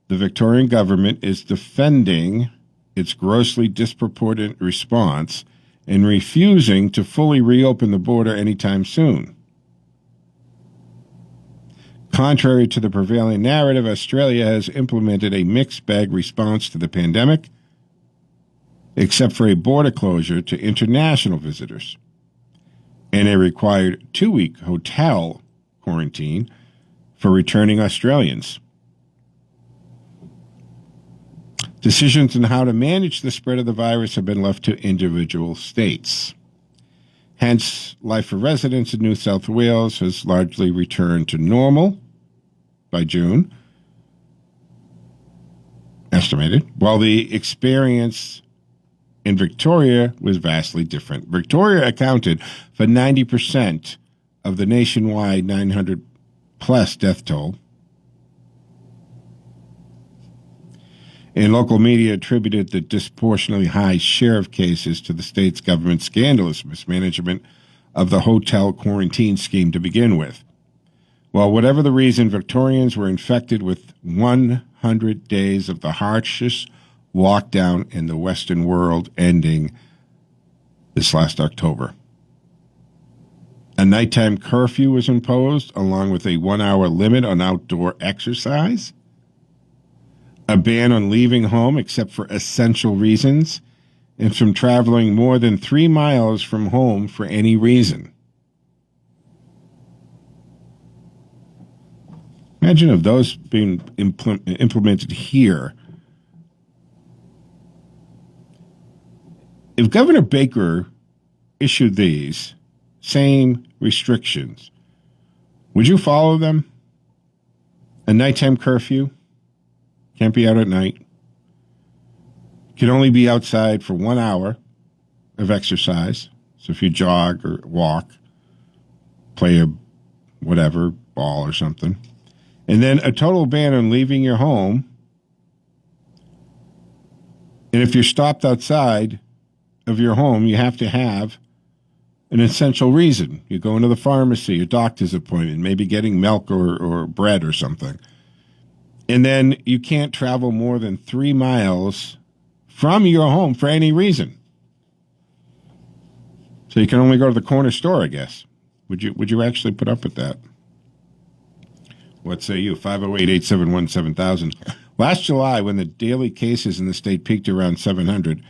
the Victorian government is defending its grossly disproportionate response and refusing to fully reopen the border anytime soon. Contrary to the prevailing narrative, Australia has implemented a mixed bag response to the pandemic, except for a border closure to international visitors and a required 2-week hotel quarantine for returning Australians. Decisions on how to manage the spread of the virus have been left to individual states. Hence, life for residents in New South Wales has largely returned to normal by June, estimated, while the experience in Victoria was vastly different. Victoria accounted for 90% of the nationwide 900-plus death toll, and local media attributed the disproportionately high share of cases to the state's government's scandalous mismanagement of the hotel quarantine scheme to begin with. Well, whatever the reason, Victorians were infected with 100 days of the harshest lockdown in the Western world, ending this last October. A nighttime curfew was imposed, along with a 1-hour limit on outdoor exercise, a ban on leaving home except for essential reasons, and from traveling more than 3 miles from home for any reason. Imagine if those being implemented here. If Governor Baker issued these same restrictions, would you follow them? A nighttime curfew? Can't be out at night. Can only be outside for 1 hour of exercise. So if you jog or walk, play a whatever, ball or something. And then a total ban on leaving your home. And if you're stopped outside of your home, you have to have an essential reason. You go into the pharmacy, a doctor's appointment, maybe getting milk or bread or something. And then you can't travel more than 3 miles from your home for any reason. So you can only go to the corner store, I guess. Would you actually put up with that? What say you? 508-871-7000. Last July, when the daily cases in the state peaked around 700,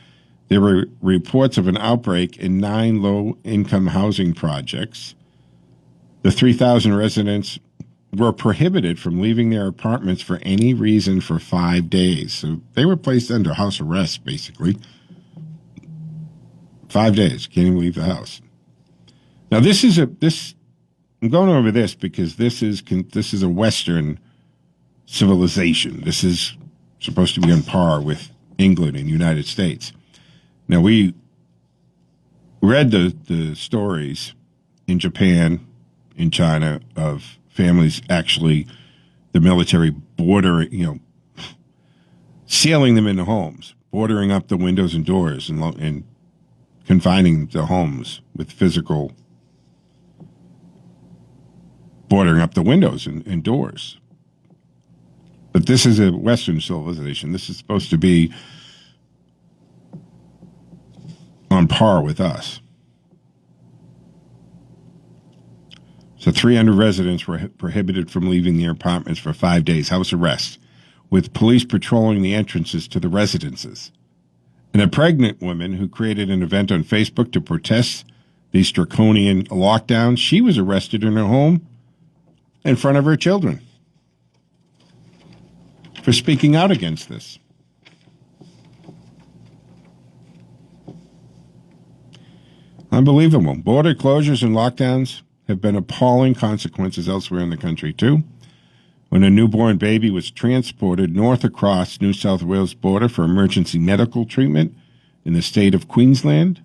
there were reports of an outbreak in 9 low-income housing projects. The 3,000 residents were prohibited from leaving their apartments for any reason for 5 days. So they were placed under house arrest, basically. 5 days, can't even leave the house. Now, I'm going over this because this is a Western civilization. This is supposed to be on par with England and the United States. Now, we read the stories in Japan, in China, of families actually, the military bordering, sealing them into homes, bordering up the windows and doors and confining the homes with physical, bordering up the windows and doors. But this is a Western civilization. This is supposed to be on par with us. So 300 residents were prohibited from leaving their apartments for 5 days, house arrest, with police patrolling the entrances to the residences. And a pregnant woman who created an event on Facebook to protest these draconian lockdowns, she was arrested in her home in front of her children for speaking out against this. Unbelievable. Border closures and lockdowns have been appalling consequences elsewhere in the country, too. When a newborn baby was transported north across New South Wales border for emergency medical treatment in the state of Queensland,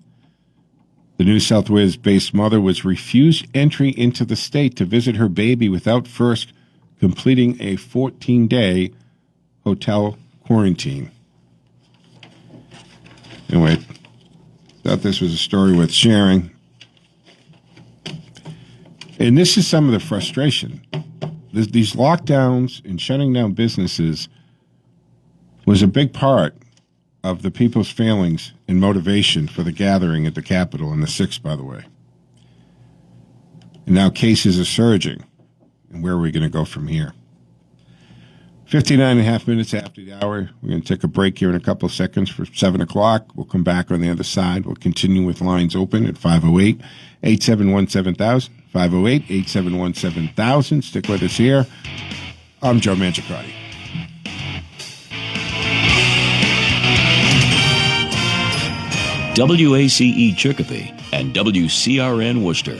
the New South Wales-based mother was refused entry into the state to visit her baby without first completing a 14-day hotel quarantine. Anyway, thought this was a story worth sharing. And this is some of the frustration. These lockdowns and shutting down businesses was a big part of the people's feelings and motivation for the gathering at the Capitol on the 6th, by the way. And now cases are surging. And where are we going to go from here? 59 and a half minutes after the hour. We're going to take a break here in a couple of seconds for 7 o'clock. We'll come back on the other side. We'll continue with lines open at 508-871-7000. 508-871-7000. Stick with us here. I'm Joe Mangiacotti. WACE Chicopee and WCRN Worcester.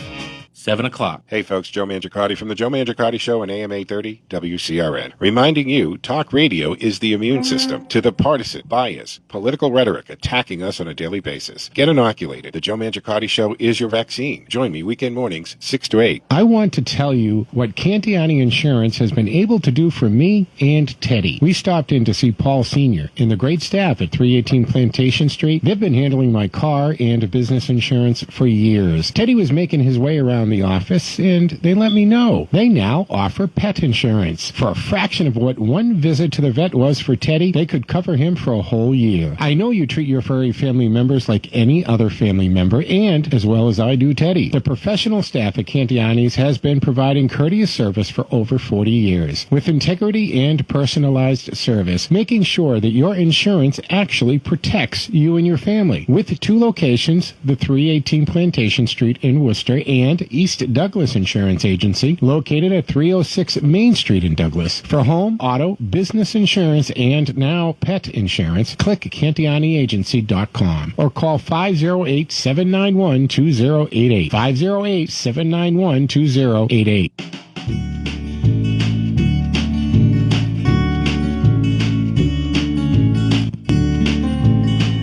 7 o'clock. Hey, folks, Joe Mangiacotti from the Joe Mangiacotti Show on AM 830 WCRN. Reminding you, talk radio is the immune system to the partisan, bias, political rhetoric attacking us on a daily basis. Get inoculated. The Joe Mangiacotti Show is your vaccine. Join me weekend mornings, 6 to 8. I want to tell you what Cantiani Insurance has been able to do for me and Teddy. We stopped in to see Paul Sr. and the great staff at 318 Plantation Street. They've been handling my car and business insurance for years. Teddy was making his way around the office, and they let me know. They now offer pet insurance. For a fraction of what one visit to the vet was for Teddy, they could cover him for a whole year. I know you treat your furry family members like any other family member, and as well as I do Teddy. The professional staff at Cantiani's has been providing courteous service for over 40 years, with integrity and personalized service, making sure that your insurance actually protects you and your family. With 2 locations, the 318 Plantation Street in Worcester and East Douglas Insurance Agency, located at 306 Main Street in Douglas. For home, auto, business insurance, and now pet insurance, click CantianiAgency.com or call 508-791-2088. 508-791-2088.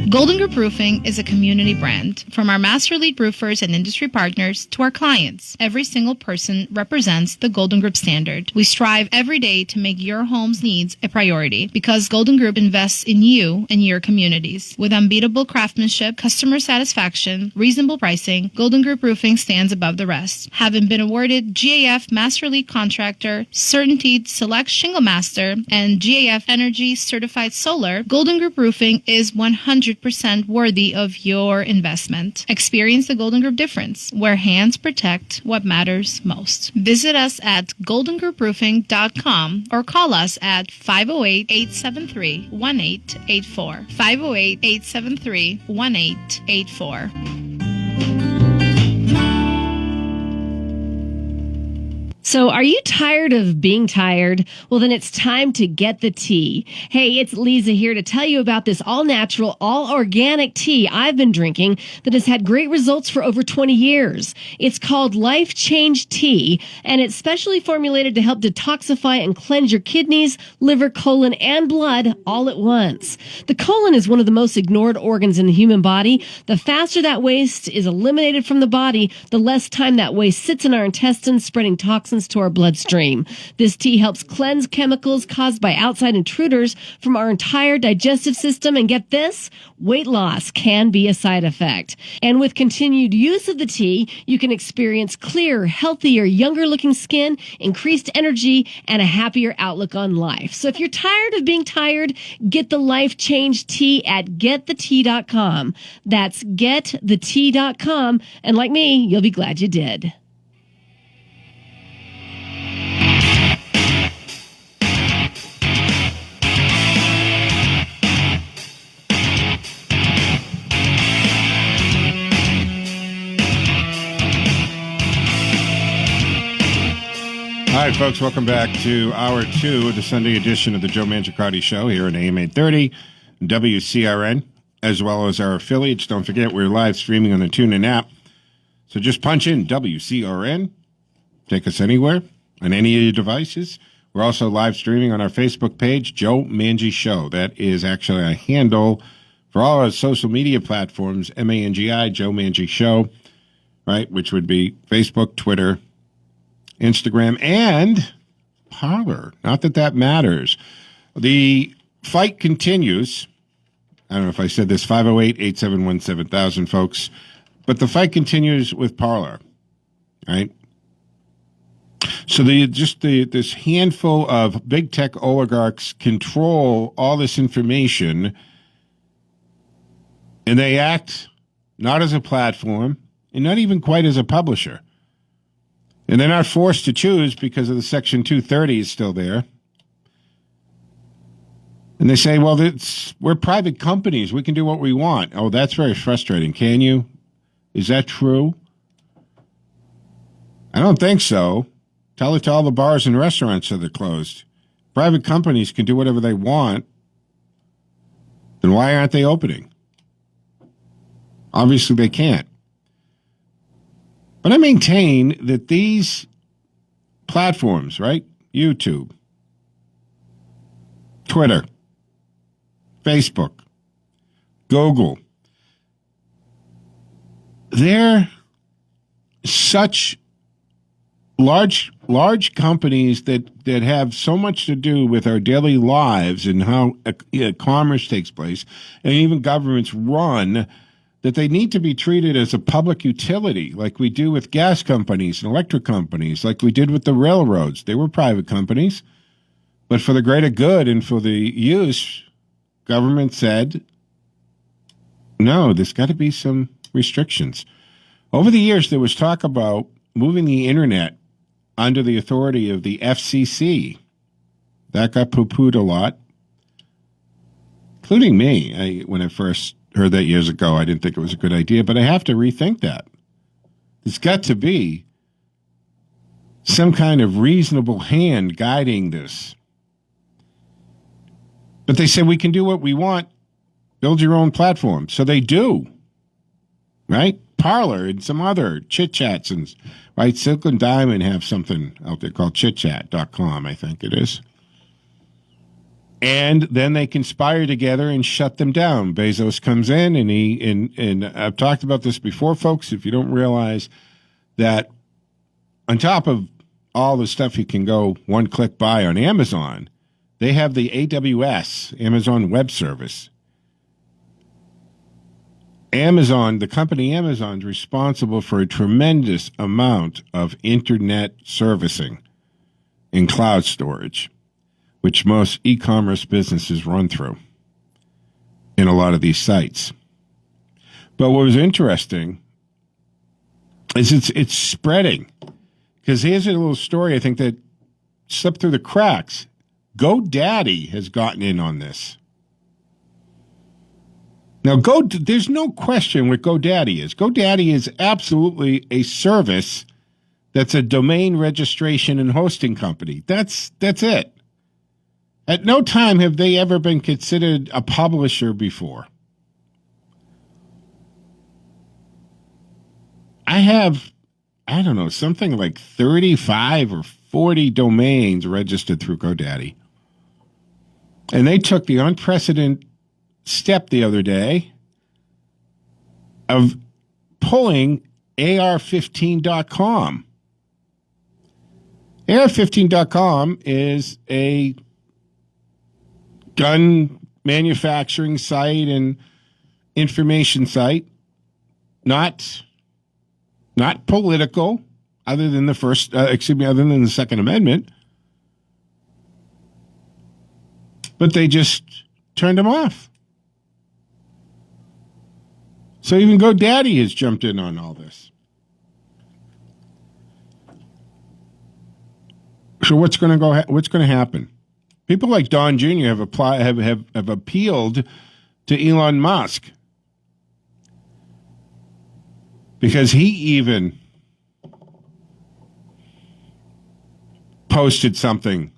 Golden Group Roofing is a community brand. From our master lead roofers and industry partners to our clients, every single person represents the Golden Group standard. We strive every day to make your home's needs a priority because Golden Group invests in you and your communities. With unbeatable craftsmanship, customer satisfaction, reasonable pricing, Golden Group Roofing stands above the rest. Having been awarded GAF Master Lead Contractor, Certainty Select Shingle Master, and GAF Energy Certified Solar, Golden Group Roofing is 100% worthy of your investment. Experience the Golden Group difference, where hands protect what matters most. Visit us at goldengrouproofing.com or call us at 508-873-1884. 508-873-1884. So are you tired of being tired? Well, then it's time to get the tea. Hey, it's Lisa here to tell you about this all-natural, all-organic tea I've been drinking that has had great results for over 20 years. It's called Life Change Tea, and it's specially formulated to help detoxify and cleanse your kidneys, liver, colon, and blood all at once. The colon is one of the most ignored organs in the human body. The faster that waste is eliminated from the body, the less time that waste sits in our intestines, spreading toxins to our bloodstream. This tea helps cleanse chemicals caused by outside intruders from our entire digestive system. And get this, weight loss can be a side effect. And with continued use of the tea, you can experience clearer, healthier, younger looking skin, increased energy, and a happier outlook on life. So if you're tired of being tired, get the Life Change Tea at getthetea.com. That's getthetea.com. And like me, you'll be glad you did. All right, folks, welcome back to Hour 2 of the Sunday edition of the Joe Mangiacotti Show here at AM 830, WCRN, as well as our affiliates. Don't forget, we're live streaming on the TuneIn app. So just punch in WCRN. Take us anywhere on any of your devices. We're also live streaming on our Facebook page, Joe Mangiacotti Show. That is actually a handle for all our social media platforms, MANGI, Joe Mangiacotti Show, right? Which would be Facebook, Twitter, Instagram, and Parler. Not that that matters. The fight continues. I don't know if I said this, 508-871-7000, folks. But the fight continues with Parler, right? So this handful of big tech oligarchs control all this information, and they act not as a platform and not even quite as a publisher. And they're not forced to choose because of the Section 230 is still there. And they say, well, we're private companies. We can do what we want. Oh, that's very frustrating. Can you? Is that true? I don't think so. Tell it to all the bars and restaurants that are closed. Private companies can do whatever they want. Then why aren't they opening? Obviously, they can't. But I maintain that these platforms, right? YouTube, Twitter, Facebook, Google, they're such large companies that have so much to do with our daily lives and how commerce takes place, and even governments run, that they need to be treated as a public utility, like we do with gas companies and electric companies, like we did with the railroads. They were private companies, but for the greater good and for the use, government said, no, there's got to be some restrictions. Over the years, there was talk about moving the internet under the authority of the FCC. That got poo-pooed a lot, including me. When I first heard that years ago, I didn't think it was a good idea, but I have to rethink that. There's got to be some kind of reasonable hand guiding this. But they say we can do what we want, build your own platform. So they do, right? Parler and some other chit-chats, and right, Silk and Diamond have something out there called chitchat.com, I think it is. And then they conspire together and shut them down. Bezos comes in, and I've talked about this before, folks, if you don't realize that on top of all the stuff you can go one click buy on Amazon, they have the AWS, Amazon Web Service. Amazon, the company Amazon, is responsible for a tremendous amount of internet servicing and cloud storage, which most e-commerce businesses run through in a lot of these sites. But what was interesting is it's spreading. Because here's a little story I think that slipped through the cracks. GoDaddy has gotten in on this. Now, there's no question what GoDaddy is. GoDaddy is absolutely a service that's a domain registration and hosting company. That's it. At no time have they ever been considered a publisher before. I have, I don't know, something like 35 or 40 domains registered through GoDaddy. And they took the unprecedented step the other day of pulling AR15.com. AR15.com is a gun manufacturing site and information site, not political, other than other than the Second Amendment. But they just turned them off. So even GoDaddy has jumped in on all this. So what's going to happen? People like Don Jr. have appealed to Elon Musk because he even posted something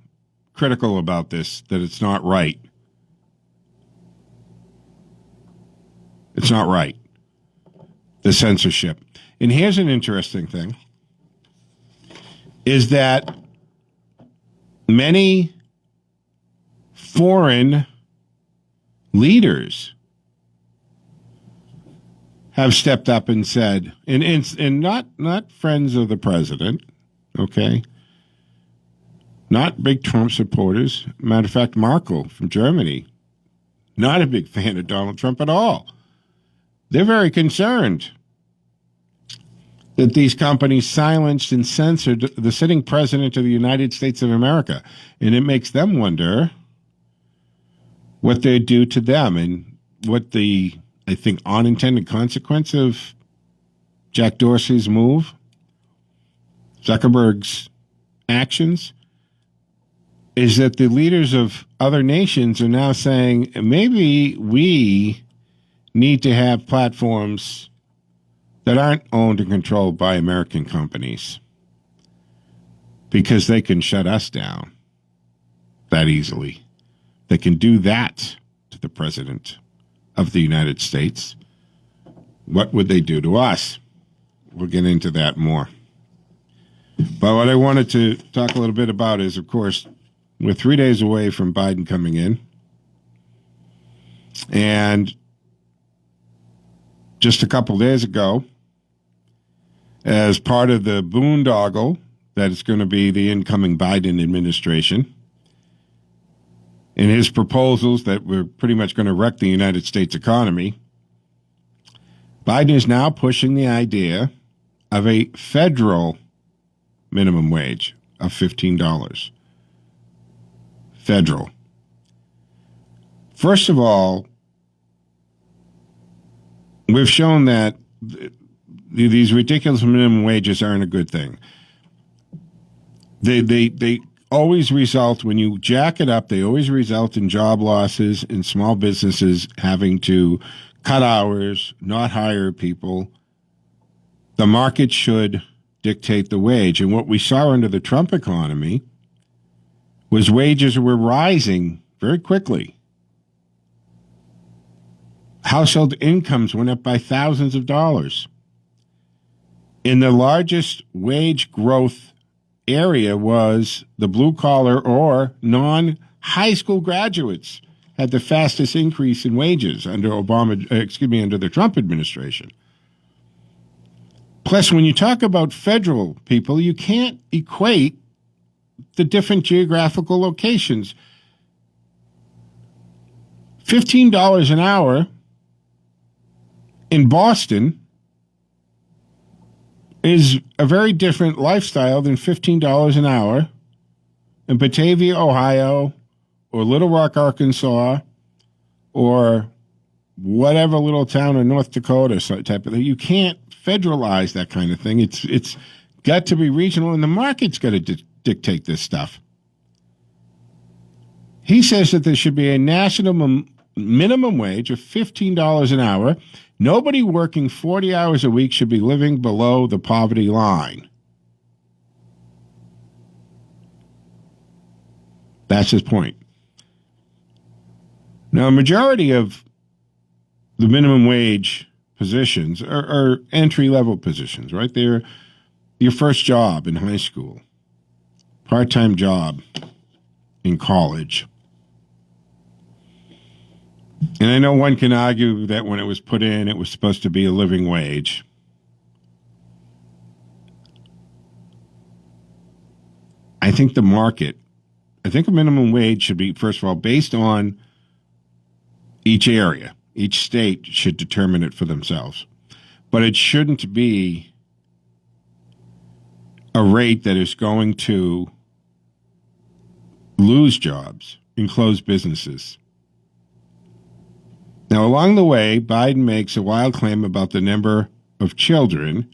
critical about this, that it's not right. It's not right. the censorship. And here's an interesting thing, is that many foreign leaders have stepped up and said, and not friends of the president, okay, not big Trump supporters. Matter of fact, Merkel from Germany, not a big fan of Donald Trump at all. They're very concerned that these companies silenced and censored the sitting president of the United States of America. And it makes them wonder what they do to them and what the, I think, unintended consequence of Jack Dorsey's move, Zuckerberg's actions, is that the leaders of other nations are now saying, maybe we need to have platforms that aren't owned and controlled by American companies because they can shut us down that easily. They can do that to the president of the United States. What would they do to us? We'll get into that more. But what I wanted to talk a little bit about is, of course, we're 3 days away from Biden coming in. And just a couple days ago, as part of the boondoggle that is going to be the incoming Biden administration, and his proposals that were pretty much going to wreck the United States economy, Biden is now pushing the idea of a federal minimum wage of $15. Federal. First of all, we've shown that these ridiculous minimum wages aren't a good thing. They always result, when you jack it up, they always result in job losses in small businesses having to cut hours, not hire people. The market should dictate the wage. And what we saw under the Trump economy was wages were rising very quickly. Household incomes went up by thousands of dollars. In the largest wage growth area was the blue collar or non-high school graduates had the fastest increase in wages under under the Trump administration. Plus, when you talk about federal people, you can't equate the different geographical locations. $15 an hour in Boston is a very different lifestyle than $15 an hour in Batavia, Ohio, or Little Rock, Arkansas, or whatever little town in North Dakota type of thing. You can't federalize that kind of thing. It's got to be regional, and the market's got to dictate this stuff. He says that there should be a national minimum wage of $15 an hour. Nobody working 40 hours a week should be living below the poverty line. That's his point. Now, a majority of the minimum wage positions are entry-level positions, right? They're your first job in high school, part-time job in college. And I know one can argue that when it was put in, it was supposed to be a living wage. I think a minimum wage should be, first of all, based on each area. Each state should determine it for themselves. But it shouldn't be a rate that is going to lose jobs and close businesses. Now, along the way, Biden makes a wild claim about the number of children.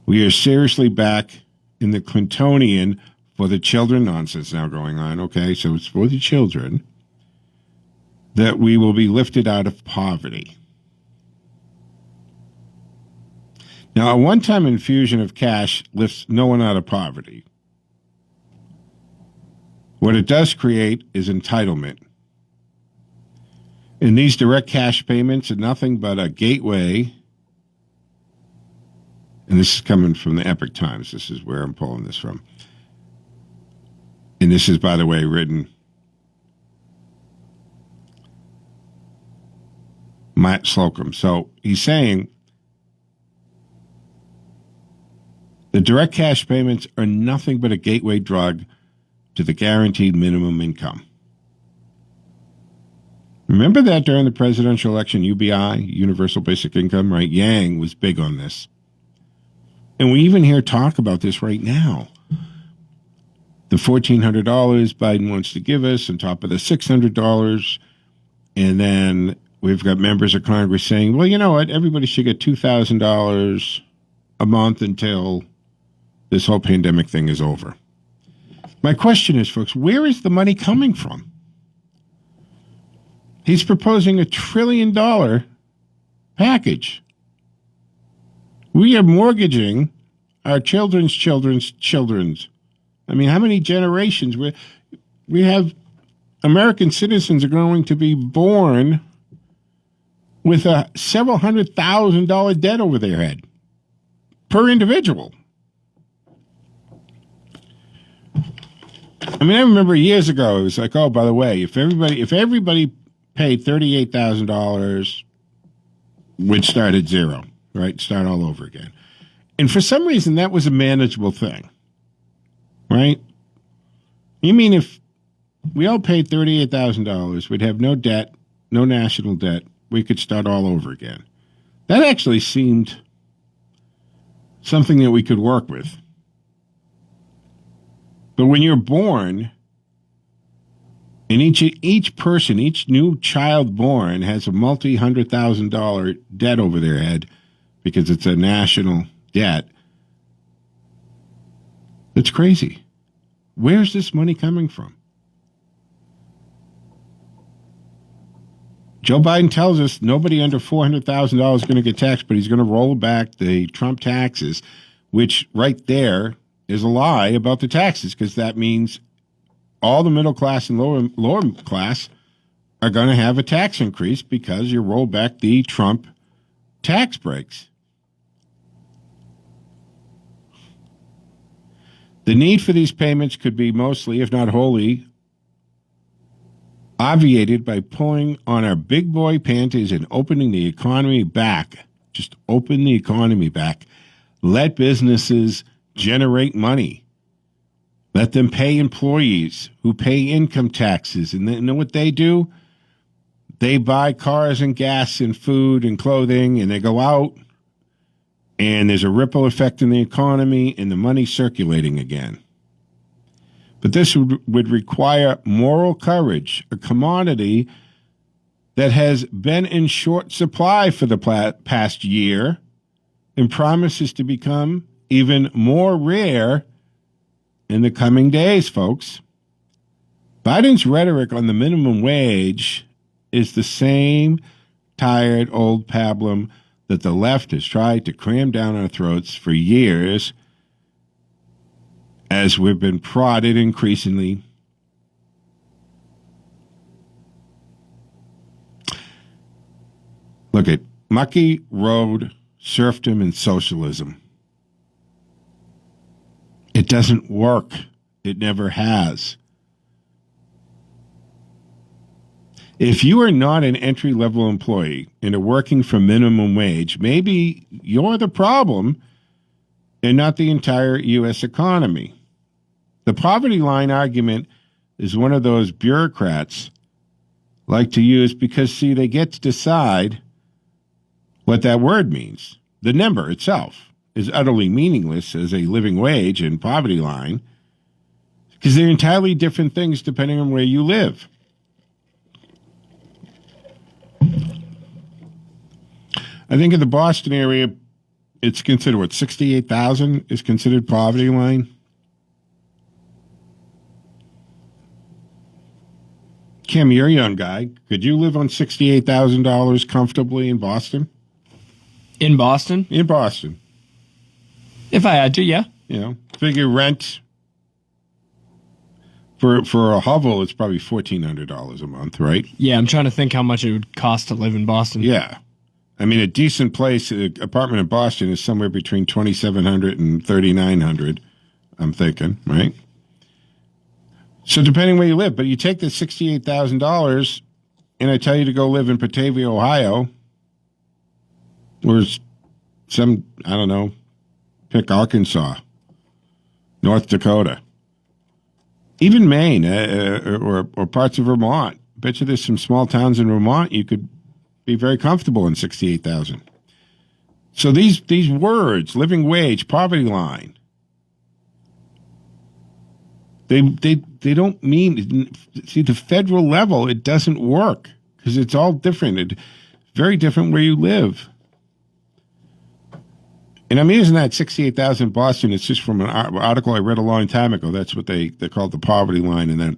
We are seriously back in the Clintonian for the children nonsense now going on. Okay, so it's for the children that we will be lifted out of poverty. Now, a one-time infusion of cash lifts no one out of poverty. What it does create is entitlement. And these direct cash payments are nothing but a gateway and this is coming from the Epoch Times. This is where I'm pulling this from. And this is, by the way, written Matt Slocum. So he's saying the direct cash payments are nothing but a gateway drug to the guaranteed minimum income. Remember that during the presidential election, UBI, Universal Basic Income, right? Yang was big on this. And we even hear talk about this right now. The $1,400 Biden wants to give us on top of the $600. And then we've got members of Congress saying, well, you know what? Everybody should get $2,000 a month until this whole pandemic thing is over. My question is, folks, where is the money coming from? He's proposing $1 trillion package. We are mortgaging our children's children's children's. I mean, how many generations? We have American citizens are going to be born with a several $100,000 debt over their head per individual. I mean, I remember years ago, it was like, oh, by the way, if everybody paid $38,000, we'd start at zero, right? Start all over again. And for some reason, that was a manageable thing, right? You mean if we all paid $38,000, we'd have no debt, no national debt, we could start all over again. That actually seemed something that we could work with. But when you're born, and each person, each new child born has a multi-$100,000 debt over their head because it's a national debt, that's crazy. Where's this money coming from? Joe Biden tells us nobody under $400,000 is going to get taxed, but he's going to roll back the Trump taxes, which right there is a lie about the taxes, because that means all the middle class and lower class are going to have a tax increase because you roll back the Trump tax breaks. The need for these payments could be mostly, if not wholly, obviated by pulling on our big boy panties and opening the economy back. Just open the economy back. Let businesses generate money. Let them pay employees who pay income taxes. And you know what they do? They buy cars and gas and food and clothing, and they go out, and there's a ripple effect in the economy and the money circulating again. But this would require moral courage, a commodity that has been in short supply for the past year and promises to become even more rare in the coming days, folks. Biden's rhetoric on the minimum wage is the same tired old pablum that the left has tried to cram down our throats for years, as we've been prodded increasingly. Look at mucky road, serfdom, and socialism. It doesn't work. It never has. If you are not an entry-level employee and are working for minimum wage, maybe you're the problem and not the entire U.S. economy. The poverty line argument is one of those bureaucrats like to use because, see, they get to decide what that word means. The number itself is utterly meaningless as a living wage and poverty line because they're entirely different things depending on where you live. I think in the Boston area, it's considered, what, 68,000 is considered poverty line? Kim, you're a young guy. Could you live on $68,000 comfortably in Boston? In Boston? In Boston. If I had to, yeah. You know, figure rent for a hovel, it's probably $1,400 a month, right? Yeah, I'm trying to think how much it would cost to live in Boston. Yeah. I mean, a decent place, apartment in Boston is somewhere between $2,700 and $3,900, I'm thinking, right? So depending where you live, but you take the $68,000 and I tell you to go live in Batavia, Ohio, or some, I don't know, pick Arkansas, North Dakota, even Maine, or parts of Vermont. Bet you there's some small towns in Vermont you could be very comfortable in $68,000. So these words, living wage, poverty line, they don't mean, see, the federal level, it doesn't work because it's all different. It's very different where you live. And I'm using that 68,000 Boston. It's just from an article I read a long time ago. That's what they called the poverty line in that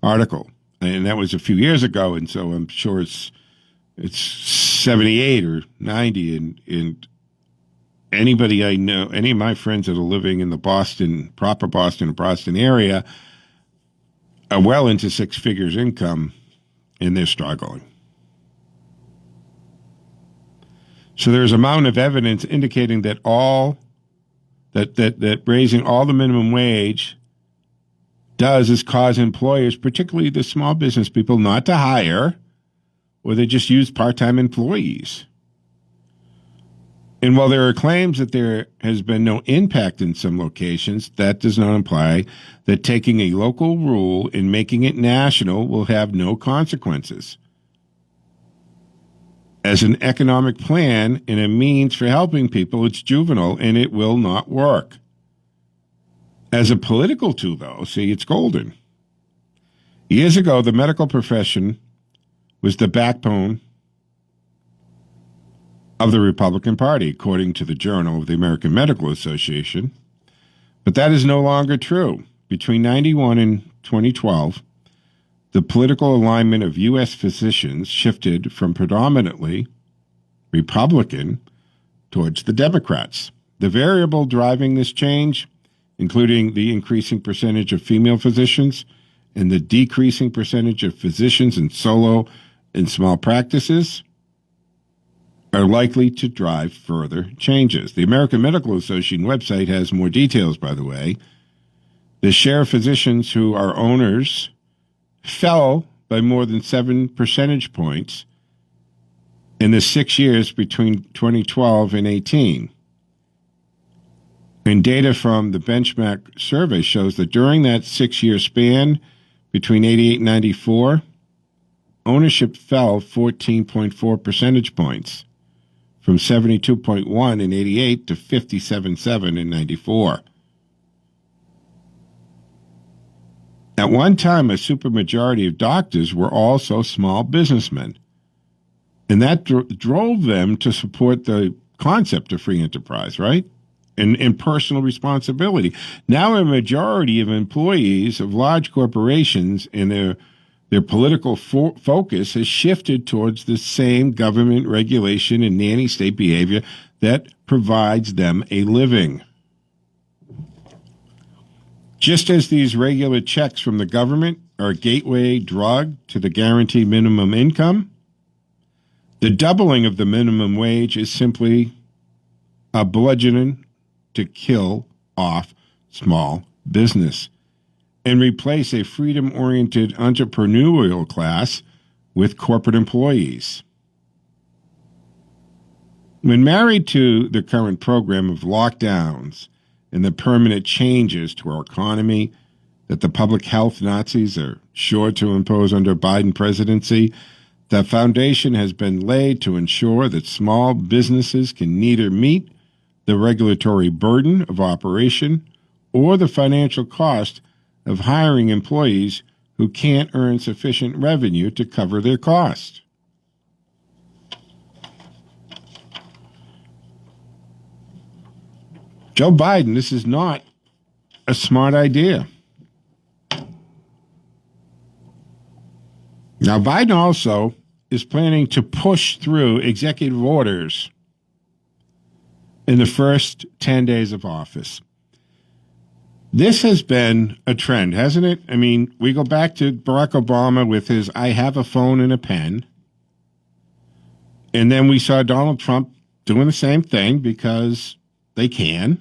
article. And that was a few years ago. And so I'm sure it's 78 or 90. And anybody I know, any of my friends that are living in the proper Boston or Boston area are well into six figures income and they're struggling. So there's a mountain of evidence indicating that that raising all the minimum wage does is cause employers, particularly the small business people, not to hire, or they just use part-time employees. And while there are claims that there has been no impact in some locations, that does not imply that taking a local rule and making it national will have no consequences. As an economic plan and a means for helping people, it's juvenile and it will not work. As a political tool, though, see, it's golden. Years ago, the medical profession was the backbone of the Republican Party, according to the Journal of the American Medical Association. But that is no longer true. Between 1991 and 2012, the political alignment of U.S. physicians shifted from predominantly Republican towards the Democrats. The variable driving this change, including the increasing percentage of female physicians and the decreasing percentage of physicians in solo and small practices, are likely to drive further changes. The American Medical Association website has more details, by the way. The share of physicians who are owners fell by more than 7 percentage points in the 6 years between 2012 and 18. And data from the benchmark survey shows that during that 6-year span between 88 and 94, ownership fell 14.4 percentage points, from 72.1 in 88 to 57.7 in 94. At one time, a supermajority of doctors were also small businessmen, and that drove them to support the concept of free enterprise, right? And personal responsibility. Now a majority of employees of large corporations and their political focus has shifted towards the same government regulation and nanny state behavior that provides them a living. Just as these regular checks from the government are a gateway drug to the guaranteed minimum income, the doubling of the minimum wage is simply a bludgeoning to kill off small business and replace a freedom-oriented entrepreneurial class with corporate employees. When married to the current program of lockdowns and the permanent changes to our economy that the public health Nazis are sure to impose under Biden presidency, the foundation has been laid to ensure that small businesses can neither meet the regulatory burden of operation or the financial cost of hiring employees who can't earn sufficient revenue to cover their costs. Joe Biden, this is not a smart idea. Now, Biden also is planning to push through executive orders in the first 10 days of office. This has been a trend, hasn't it? I mean, we go back to Barack Obama with his I have a phone and a pen. And then we saw Donald Trump doing the same thing because they can.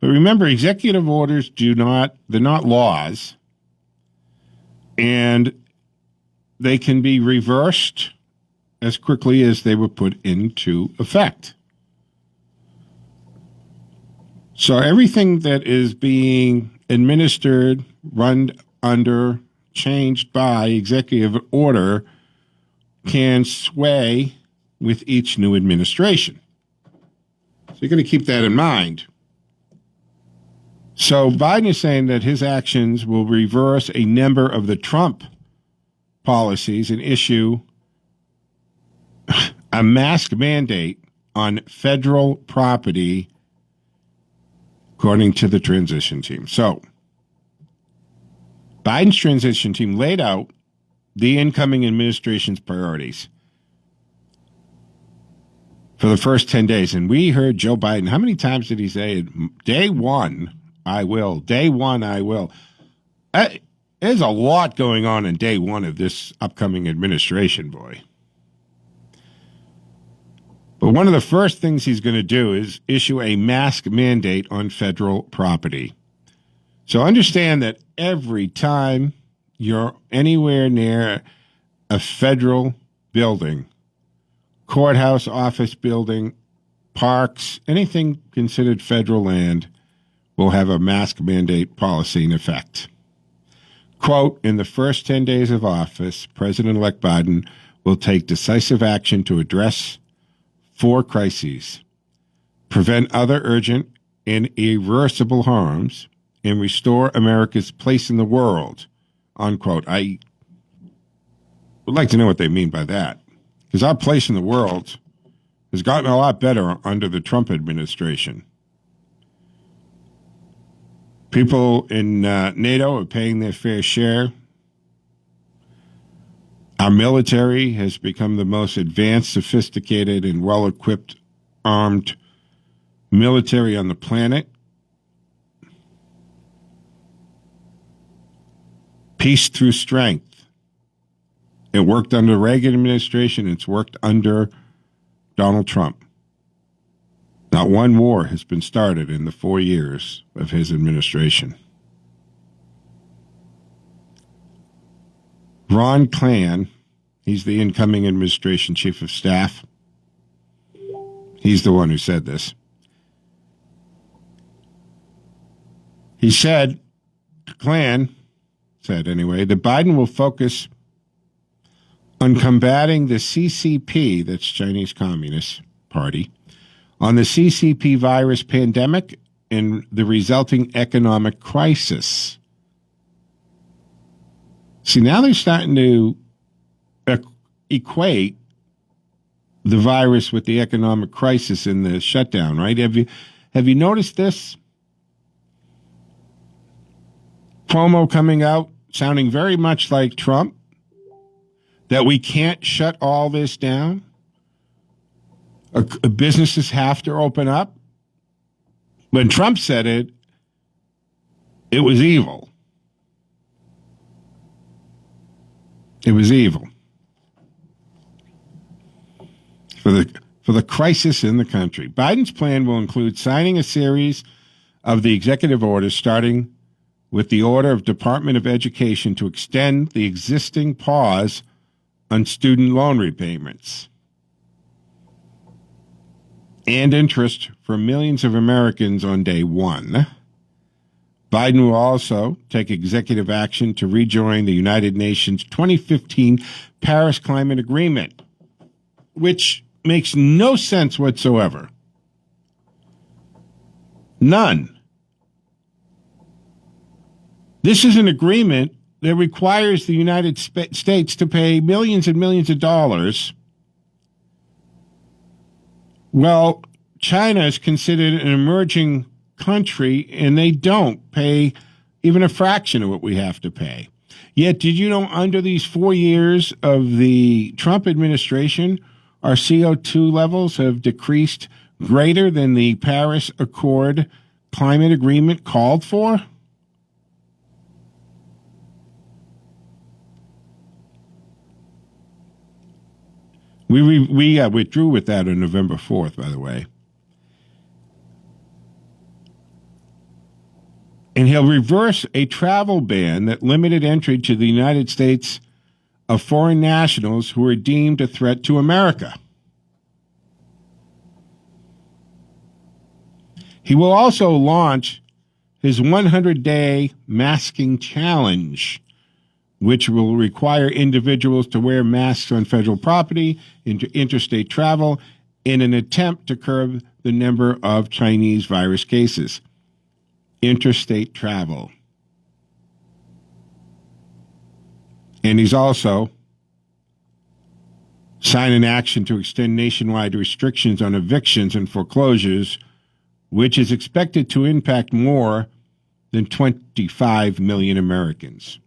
But remember, executive orders they're not laws. And they can be reversed as quickly as they were put into effect. So everything that is being administered, run under, changed by executive order can sway with each new administration. So you're going to keep that in mind. So Biden is saying that his actions will reverse a number of the Trump policies and issue a mask mandate on federal property, according to the transition team. So Biden's transition team laid out the incoming administration's priorities for the first 10 days. And we heard Joe Biden, how many times did he say, day one, I will. Day one, I will. There's a lot going on in day one of this upcoming administration, boy. But one of the first things he's going to do is issue a mask mandate on federal property. So understand that every time you're anywhere near a federal building, courthouse, office building, parks, anything considered federal land, will have a mask mandate policy in effect. Quote, in the first 10 days of office, President-elect Biden will take decisive action to address 4 crises, prevent other urgent and irreversible harms, and restore America's place in the world, unquote. I would like to know what they mean by that, because our place in the world has gotten a lot better under the Trump administration. People in NATO are paying their fair share. Our military has become the most advanced, sophisticated, and well-equipped armed military on the planet. Peace through strength. It worked under the Reagan administration. It's worked under Donald Trump. Not one war has been started in the 4 years of his administration. Ron Klain, he's the incoming administration chief of staff. He's the one who said this. He said, Klain said anyway, that Biden will focus on combating the CCP, that's Chinese Communist Party, on the CCP virus pandemic and the resulting economic crisis. See, now they're starting to equate the virus with the economic crisis and the shutdown, right? Have you noticed this? Cuomo coming out, sounding very much like Trump, that we can't shut all this down. Businesses have to open up. When Trump said it, it was evil. It was evil. For the crisis in the country. Biden's plan will include signing a series of the executive orders, starting with the order of Department of Education to extend the existing pause on student loan repayments and interest for millions of Americans on day one. Biden will also take executive action to rejoin the United Nations 2015 Paris Climate Agreement, which makes no sense whatsoever. None. This is an agreement that requires the United States to pay millions and millions of dollars. Well, China is considered an emerging country, and they don't pay even a fraction of what we have to pay. Yet, did you know under these 4 years of the Trump administration, our CO2 levels have decreased greater than the Paris Accord climate agreement called for? We withdrew with that on November 4th, by the way. And he'll reverse a travel ban that limited entry to the United States of foreign nationals who are deemed a threat to America. He will also launch his 100-day masking challenge, which will require individuals to wear masks on federal property into interstate travel in an attempt to curb the number of Chinese virus cases. Interstate travel. And he's also signed an action to extend nationwide restrictions on evictions and foreclosures, which is expected to impact more than 25 million Americans.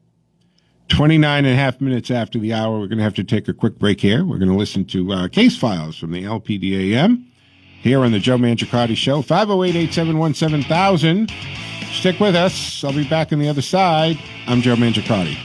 29 and a half minutes after the hour, we're going to have to take a quick break here. We're going to listen to case files from the LPDAM here on the Joe Mangiacotti Show, 508-871-7000. Stick with us. I'll be back on the other side. I'm Joe Mangiacotti.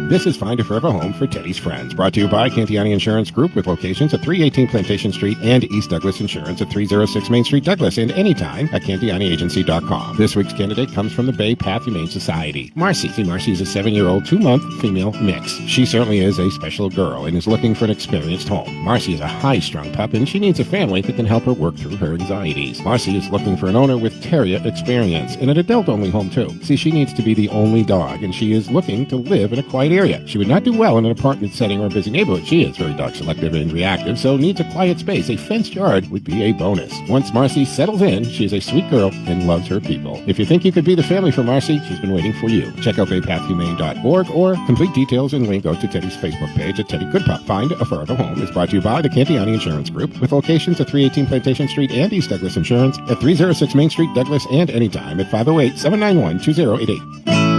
This is Find a Forever Home for Teddy's Friends, brought to you by Cantiani Insurance Group with locations at 318 Plantation Street and East Douglas Insurance at 306 Main Street, Douglas, and anytime at CantianiAgency.com. This week's candidate comes from the Bay Path Humane Society. Marcy. Marcy is a 7-year-old, 2-month female mix. She certainly is a special girl and is looking for an experienced home. Marcy is a high-strung pup and she needs a family that can help her work through her anxieties. Marcy is looking for an owner with terrier experience and an adult-only home, too. See, she needs to be the only dog and she is looking to live in a quiet area. She would not do well in an apartment setting or a busy neighborhood. She is very dog selective and reactive, so needs a quiet space. A fenced yard would be a bonus. Once Marcy settles in, she is a sweet girl and loves her people. If you think you could be the family for Marcy, she's been waiting for you. Check out baypathhumane.org or complete details and link go to Teddy's Facebook page at Teddy Good Pup. Find a Forever Home is brought to you by the Cantiani Insurance Group with locations at 318 Plantation Street and East Douglas Insurance at 306 Main Street, Douglas, and anytime at 508-791-2088.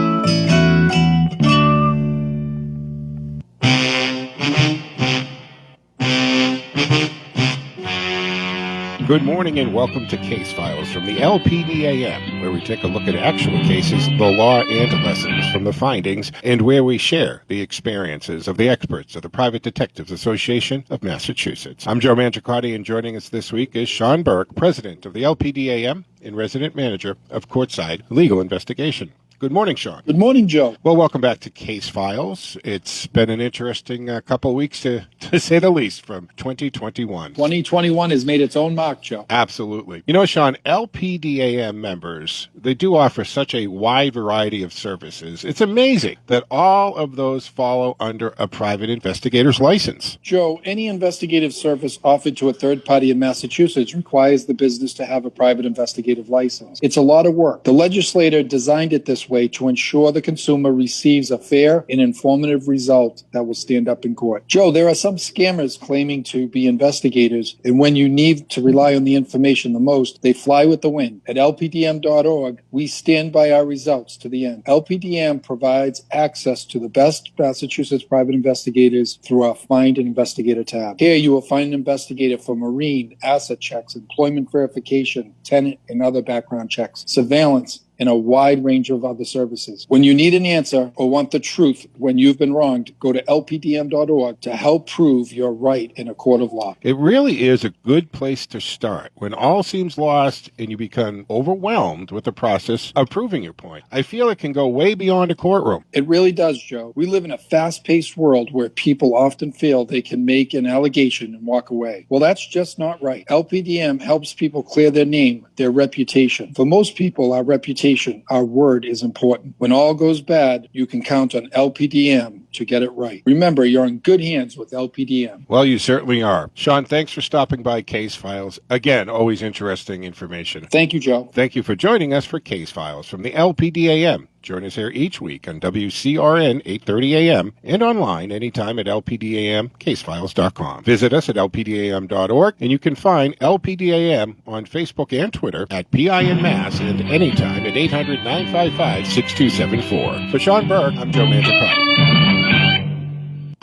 Good morning and welcome to Case Files from the LPDAM, where we take a look at actual cases, the law, and lessons from the findings, and where we share the experiences of the experts of the Private Detectives Association of Massachusetts. I'm Joe Mangiacotti, and joining us this week is Sean Burke, president of the LPDAM and resident manager of Courtside Legal Investigation. Good morning, Sean. Good morning, Joe. Well, welcome back to Case Files. It's been an interesting couple of weeks, to say the least, from 2021. 2021 has made its own mark, Joe. Absolutely. You know, Sean, LPDAM members, they do offer such a wide variety of services. It's amazing that all of those follow under a private investigator's license. Joe, any investigative service offered to a third party in Massachusetts requires the business to have a private investigative license. It's a lot of work. The legislator designed it this way to ensure the consumer receives a fair and informative result that will stand up in court. Joe, there are some scammers claiming to be investigators, and when you need to rely on the information the most, they fly with the wind. At lpdm.org, we stand by our results to the end. LPDM provides access to the best Massachusetts private investigators through our Find an Investigator tab. Here you will find an investigator for marine, asset checks, employment verification, tenant and other background checks, surveillance, and a wide range of other services. When you need an answer or want the truth when you've been wronged, go to lpdm.org to help prove you're right in a court of law. It really is a good place to start when all seems lost and you become overwhelmed with the process of proving your point. I feel it can go way beyond a courtroom. It really does, Joe. We live in a fast-paced world where people often feel they can make an allegation and walk away. Well, that's just not right. LPDM helps people clear their name, their reputation. For most people, our reputation, our word is important. When all goes bad, you can count on LPDM to get it right. Remember, you're in good hands with LPDM. Well, you certainly are. Sean, thanks for stopping by Case Files. Again, always interesting information. Thank you, Joe. Thank you for joining us for Case Files from the LPDAM. Join us here each week on WCRN 8:30 a.m. and online anytime at lpdamcasefiles.com. Visit us at lpdam.org, and you can find LPDAM on Facebook and Twitter at PINMass and anytime at 800-955-6274. For Sean Burke, I'm Joe Mangiacotti.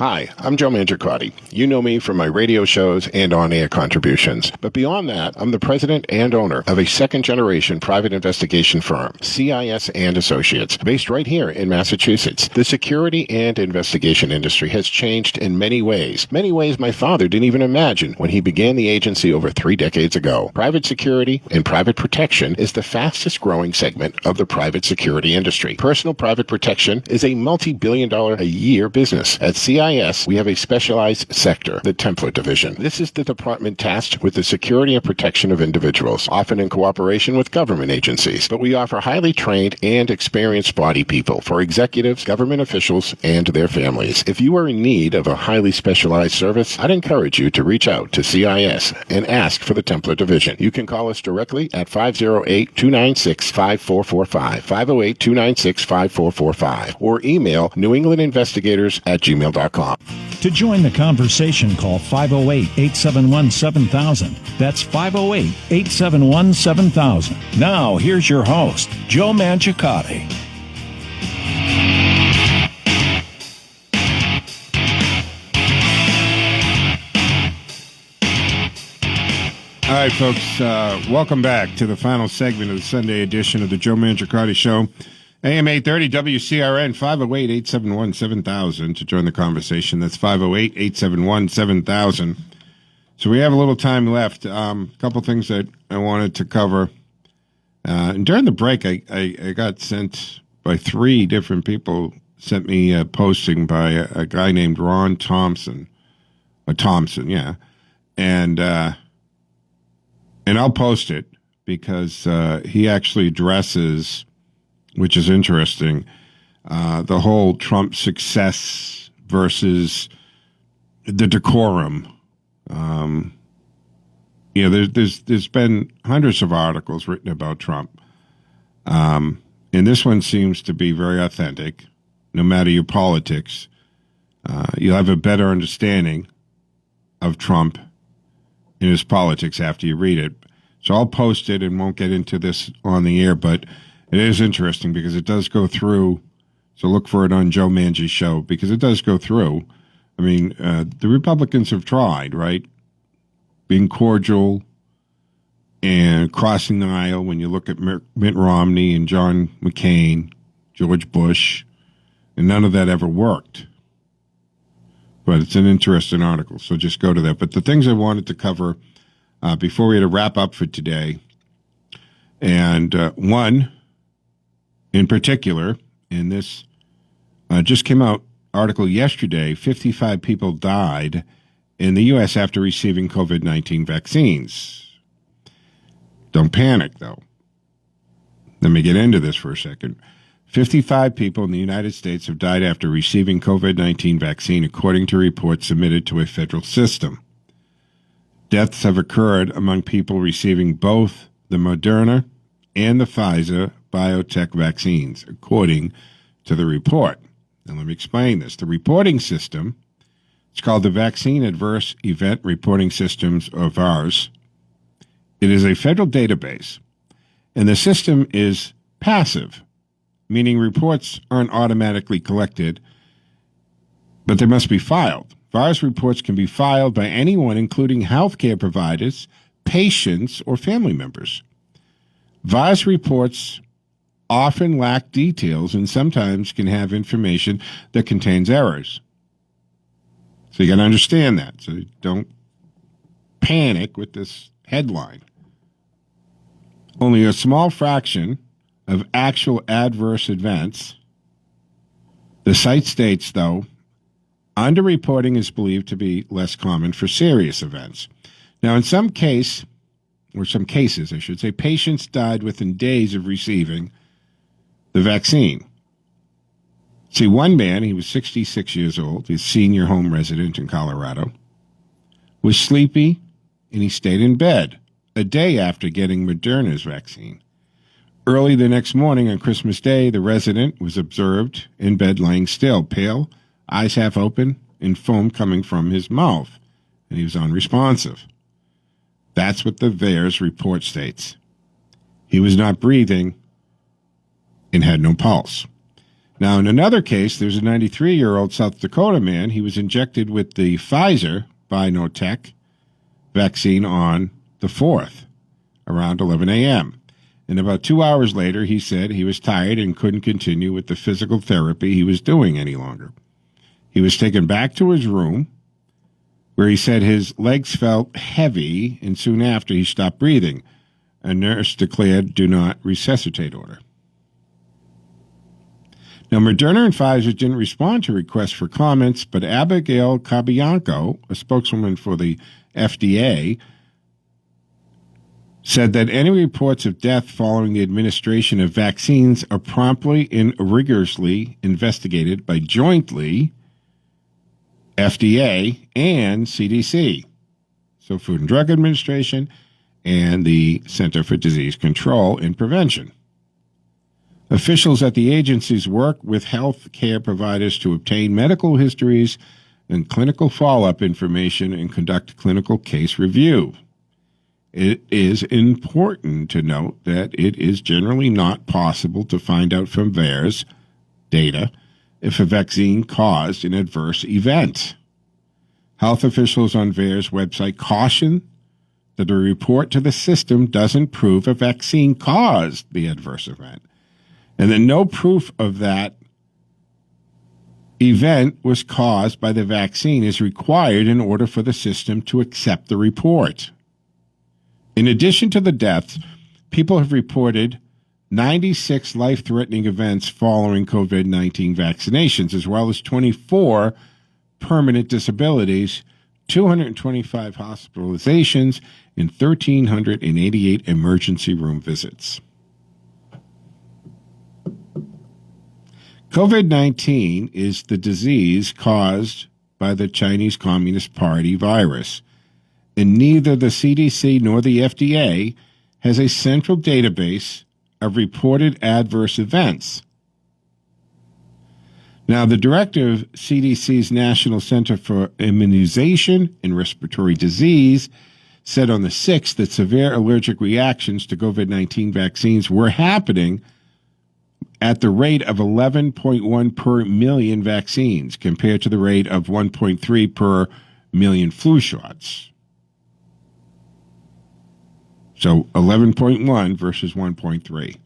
Hi, I'm Joe Mangiacotti. You know me from my radio shows and on-air contributions. But beyond that, I'm the president and owner of a second-generation private investigation firm, CIS and Associates, based right here in Massachusetts. The security and investigation industry has changed in many ways my father didn't even imagine when he began the agency over 3 decades ago. Private security and private protection is the fastest-growing segment of the private security industry. Personal private protection is a multi-billion-dollar-a-year business. At CIS, we have a specialized sector, the Template Division. This is the department tasked with the security and protection of individuals, often in cooperation with government agencies. But we offer highly trained and experienced body people for executives, government officials, and their families. If you are in need of a highly specialized service, I'd encourage you to reach out to CIS and ask for the Template Division. You can call us directly at 508-296-5445, 508-296-5445, or email newenglandinvestigators@gmail.com. To join the conversation, call 508-871-7000. That's 508-871-7000. Now, here's your host, Joe Mangiacotti. All right, folks, welcome back to the final segment of the Sunday edition of the Joe Mangiacotti Show. AM 830 WCRN, 508-871-7000 to join the conversation. That's 508-871-7000. So we have a little time left. A couple things that I wanted to cover. And during the break, I got sent by 3 different people, sent me a posting by a guy named Ron Thompson. Yeah. And I'll post it because he actually addresses, which is interesting, the whole Trump success versus the decorum. There's been hundreds of articles written about Trump, and this one seems to be very authentic. No matter your politics, you'll have a better understanding of Trump and his politics after you read it. So I'll post it and won't get into this on the air, but it is interesting because it does go through. So look for it on Joe Mangiacotti Show because it does go through. I mean, the Republicans have tried, right? Being cordial and crossing the aisle when you look at Mitt Romney and John McCain, George Bush, and none of that ever worked. But it's an interesting article, so just go to that. But the things I wanted to cover before we had to wrap up for today, and one in particular, and this just came out, article yesterday, 55 people died in the U.S. after receiving COVID-19 vaccines. Don't panic, though. Let me get into this for a second. 55 people in the United States have died after receiving COVID-19 vaccine, according to reports submitted to a federal system. Deaths have occurred among people receiving both the Moderna and the Pfizer biotech vaccines, according to the report. And let me explain this. The reporting system, it's called the Vaccine Adverse Event Reporting Systems, or VAERS. It is a federal database, and the system is passive, meaning reports aren't automatically collected, but they must be filed. VAERS reports can be filed by anyone, including healthcare providers, patients, or family members. VAERS reports often lack details and sometimes can have information that contains errors. So you got to understand that. So don't panic with this headline. Only a small fraction of actual adverse events. The site states, though, underreporting is believed to be less common for serious events. Now, in some cases, I should say, patients died within days of receiving the vaccine. See, one man, he was 66 years old, he's a senior home resident in Colorado, was sleepy, and he stayed in bed a day after getting Moderna's vaccine. Early the next morning on Christmas Day, the resident was observed in bed lying still, pale, eyes half open, and foam coming from his mouth, and he was unresponsive. That's what the VAERS report states. He was not breathing and had no pulse. Now, in another case, there's a 93-year-old South Dakota man. He was injected with the Pfizer BioNTech vaccine on the 4th, around 11 a.m. And about 2 hours later, he said he was tired and couldn't continue with the physical therapy he was doing any longer. He was taken back to his room, where he said his legs felt heavy, and soon after he stopped breathing. A nurse declared do not resuscitate order. Now, Moderna and Pfizer didn't respond to requests for comments, but Abigail Cabianco, a spokeswoman for the FDA, said that any reports of death following the administration of vaccines are promptly and rigorously investigated by jointly FDA and CDC, so Food and Drug Administration and the Center for Disease Control and Prevention. Officials at the agencies work with health care providers to obtain medical histories and clinical follow-up information and conduct clinical case review. It is important to note that it is generally not possible to find out from VAERS data if a vaccine caused an adverse event. Health officials on VAERS website caution that a report to the system doesn't prove a vaccine caused the adverse event, and that no proof of that event was caused by the vaccine is required in order for the system to accept the report. In addition to the deaths, people have reported 96 life-threatening events following COVID-19 vaccinations, as well as 24 permanent disabilities, 225 hospitalizations, and 1,388 emergency room visits. COVID-19 is the disease caused by the Chinese Communist Party virus, and neither the CDC nor the FDA has a central database of reported adverse events. Now, the director of CDC's National Center for Immunization and Respiratory Disease said on the 6th that severe allergic reactions to COVID-19 vaccines were happening at the rate of 11.1 per million vaccines, compared to the rate of 1.3 per million flu shots. So 11.1 versus 1.3.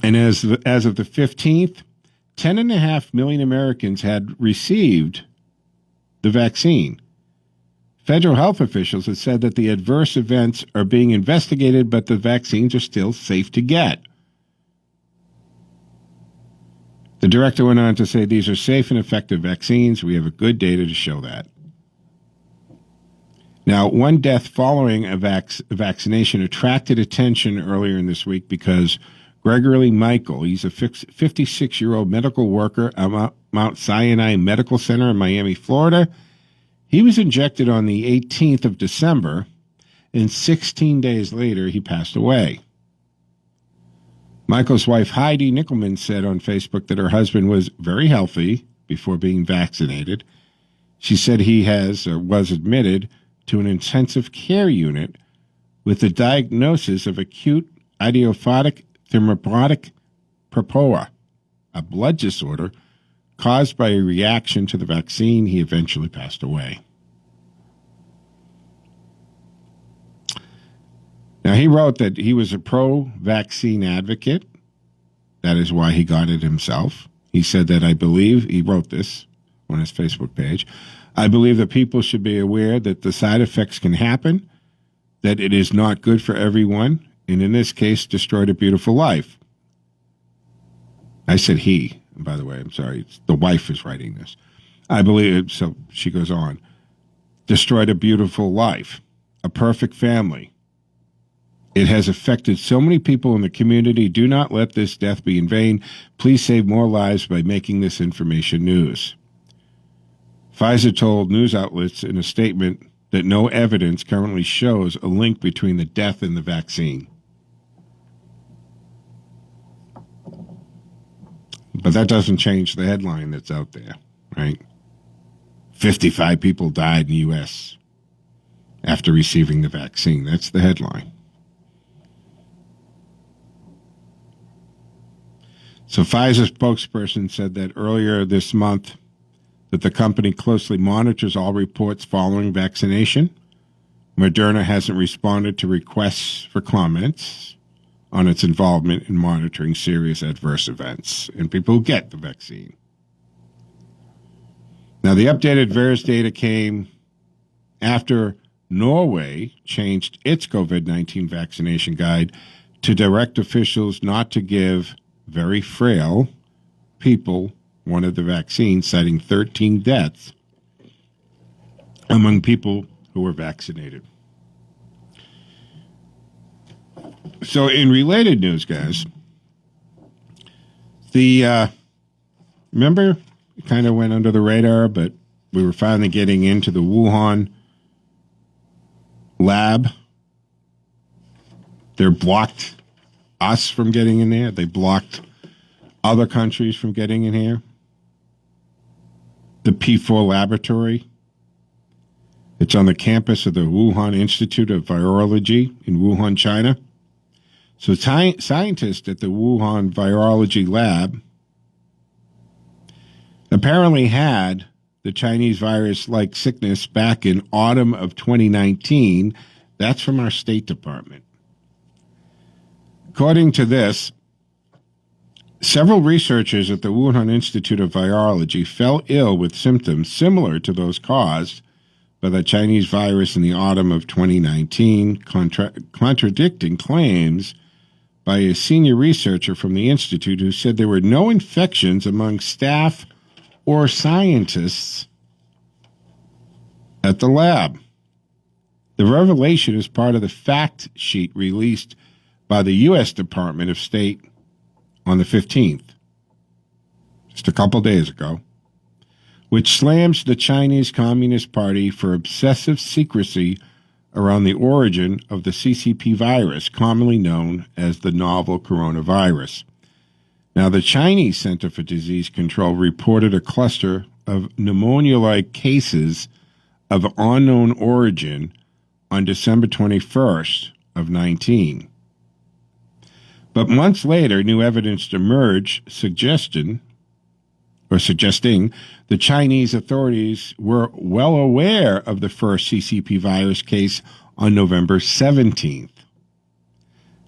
And as of the 15th, 10.5 million Americans had received the vaccine. Federal health officials have said that the adverse events are being investigated, but the vaccines are still safe to get. The director went on to say these are safe and effective vaccines. We have a good data to show that. Now, one death following a vaccination attracted attention earlier in this week because Gregory Michael, he's a 56-year-old medical worker at Mount Sinai Medical Center in Miami, Florida. He was injected on the 18th of December, and 16 days later, he passed away. Michael's wife, Heidi Nickelman, said on Facebook that her husband was very healthy before being vaccinated. She said he was admitted to an intensive care unit with the diagnosis of acute idiopathic thrombotic purpura, a blood disorder caused by a reaction to the vaccine. He eventually passed away. Now, he wrote that he was a pro-vaccine advocate. That is why he got it himself. He said that he wrote this on his Facebook page, I believe that people should be aware that the side effects can happen, that it is not good for everyone, and in this case, destroyed a beautiful life. I said he, by the way, I'm sorry. The wife is writing this. I believe, so she goes on, destroyed a beautiful life, a perfect family. It has affected so many people in the community. Do not let this death be in vain. Please save more lives by making this information news. Pfizer told news outlets in a statement that no evidence currently shows a link between the death and the vaccine. But that doesn't change the headline that's out there, right? 55 people died in the U.S. after receiving the vaccine. That's the headline. So Pfizer spokesperson said that earlier this month that the company closely monitors all reports following vaccination. Moderna hasn't responded to requests for comments on its involvement in monitoring serious adverse events in people who get the vaccine. Now, the updated VAERS data came after Norway changed its COVID-19 vaccination guide to direct officials not to give very frail people one of the vaccines, citing 13 deaths among people who were vaccinated. So in related news, guys, remember, it kind of went under the radar, but we were finally getting into the Wuhan lab. They're blocked us from getting in there. They blocked other countries from getting in here. The P4 laboratory. It's on the campus of the Wuhan Institute of Virology in Wuhan, China. So scientists at the Wuhan Virology Lab apparently had the Chinese virus-like sickness back in autumn of 2019. That's from our State Department. According to this, several researchers at the Wuhan Institute of Virology fell ill with symptoms similar to those caused by the Chinese virus in the autumn of 2019, contradicting claims by a senior researcher from the institute who said there were no infections among staff or scientists at the lab. The revelation is part of the fact sheet released by the U.S. Department of State on the 15th, just a couple days ago, which slams the Chinese Communist Party for obsessive secrecy around the origin of the CCP virus, commonly known as the novel coronavirus. Now, the Chinese Center for Disease Control reported a cluster of pneumonia-like cases of unknown origin on December 21st of 19. But months later, new evidence emerged suggesting the Chinese authorities were well aware of the first CCP virus case on November 17th.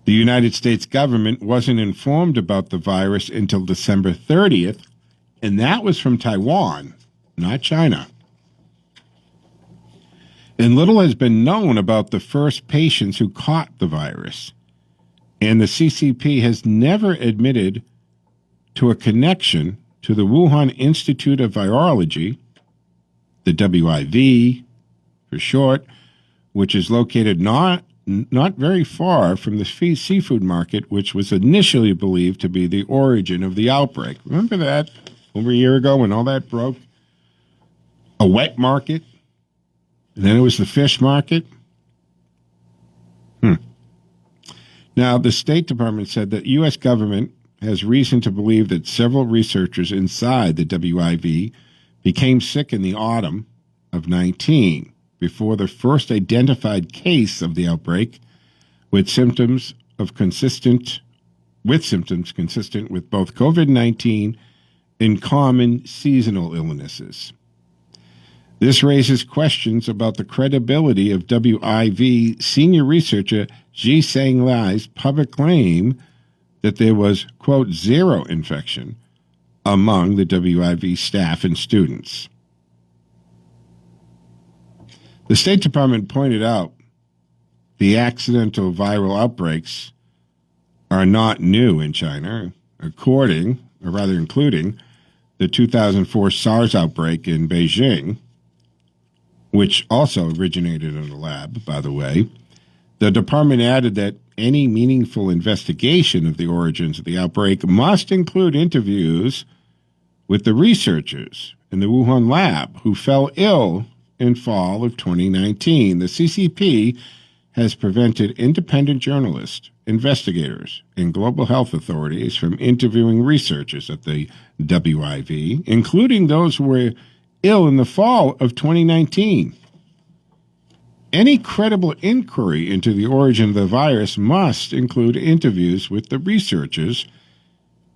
The United States government wasn't informed about the virus until December 30th, and that was from Taiwan, not China. And little has been known about the first patients who caught the virus. And the CCP has never admitted to a connection to the Wuhan Institute of Virology, the WIV for short, which is located not very far from the seafood market, which was initially believed to be the origin of the outbreak. Remember that over a year ago when all that broke? A wet market, and then it was the fish market. Now, the State Department said that U.S. government has reason to believe that several researchers inside the WIV became sick in the autumn of 19 before the first identified case of the outbreak with symptoms consistent with both COVID-19 and common seasonal illnesses. This raises questions about the credibility of WIV senior researcher Ji Sang-Lai's public claim that there was, quote, zero infection among the WIV staff and students. The State Department pointed out the accidental viral outbreaks are not new in China, including the 2004 SARS outbreak in Beijing, which also originated in a lab, by the way. The department added that any meaningful investigation of the origins of the outbreak must include interviews with the researchers in the Wuhan lab who fell ill in fall of 2019. The CCP has prevented independent journalists, investigators, and global health authorities from interviewing researchers at the WIV, including those who were ill in the fall of 2019. Any credible inquiry into the origin of the virus must include interviews with the researchers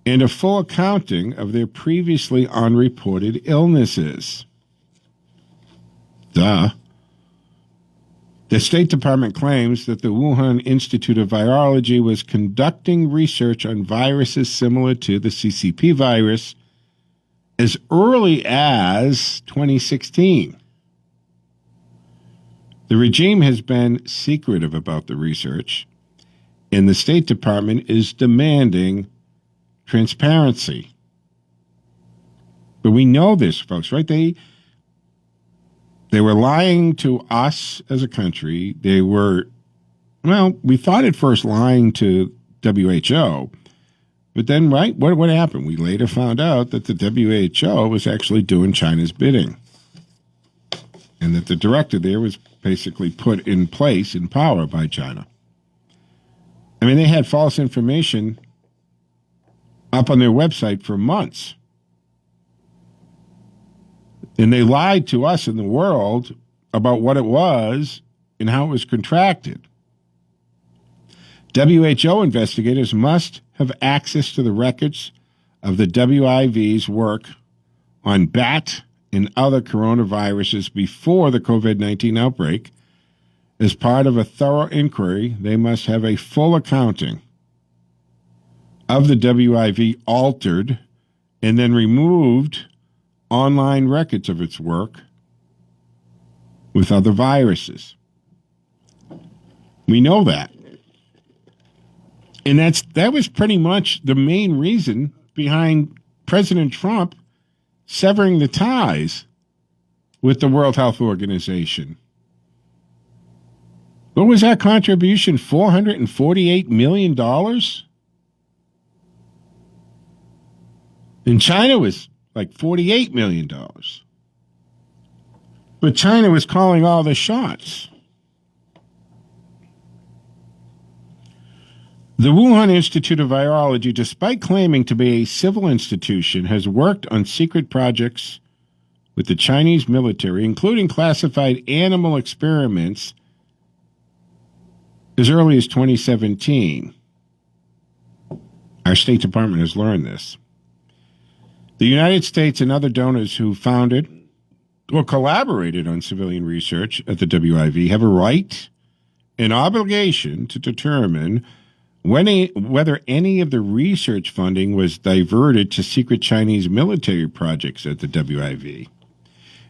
and a full accounting of their previously unreported illnesses. Duh. The State Department claims that the Wuhan Institute of Virology was conducting research on viruses similar to the CCP virus as early as 2016. The regime has been secretive about the research, and the State Department is demanding transparency. But we know this, folks, right? They were lying to us as a country. They were, well, we thought at first lying to WHO. But then, right, what happened? We later found out that the WHO was actually doing China's bidding. And that the director there was basically put in place, in power by China. I mean, they had false information up on their website for months. And they lied to us in the world about what it was and how it was contracted. WHO investigators must have access to the records of the WIV's work on bat and other coronaviruses before the COVID-19 outbreak. As part of a thorough inquiry, they must have a full accounting of the WIV altered and then removed online records of its work with other viruses. We know that. And that was pretty much the main reason behind President Trump severing the ties with the World Health Organization. What was that contribution? $448 million? And China was like $48 million. But China was calling all the shots. The Wuhan Institute of Virology, despite claiming to be a civil institution, has worked on secret projects with the Chinese military, including classified animal experiments, as early as 2017. Our State Department has learned this. The United States and other donors who founded or collaborated on civilian research at the WIV have a right and obligation to determine whether any of the research funding was diverted to secret Chinese military projects at the WIV.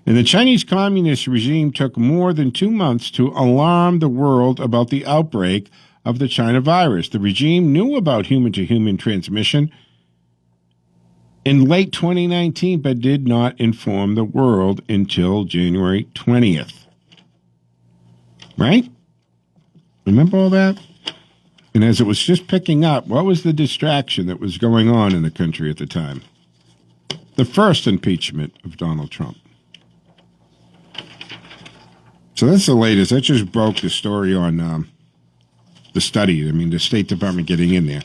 And the Chinese Communist regime took more than 2 months to alarm the world about the outbreak of the China virus. The regime knew about human-to-human transmission in late 2019, but did not inform the world until January 20th. Right? Remember all that? And as it was just picking up, what was the distraction that was going on in the country at the time? The first impeachment of Donald Trump. So that's the latest. That just broke the story on the study. I mean, the State Department getting in there.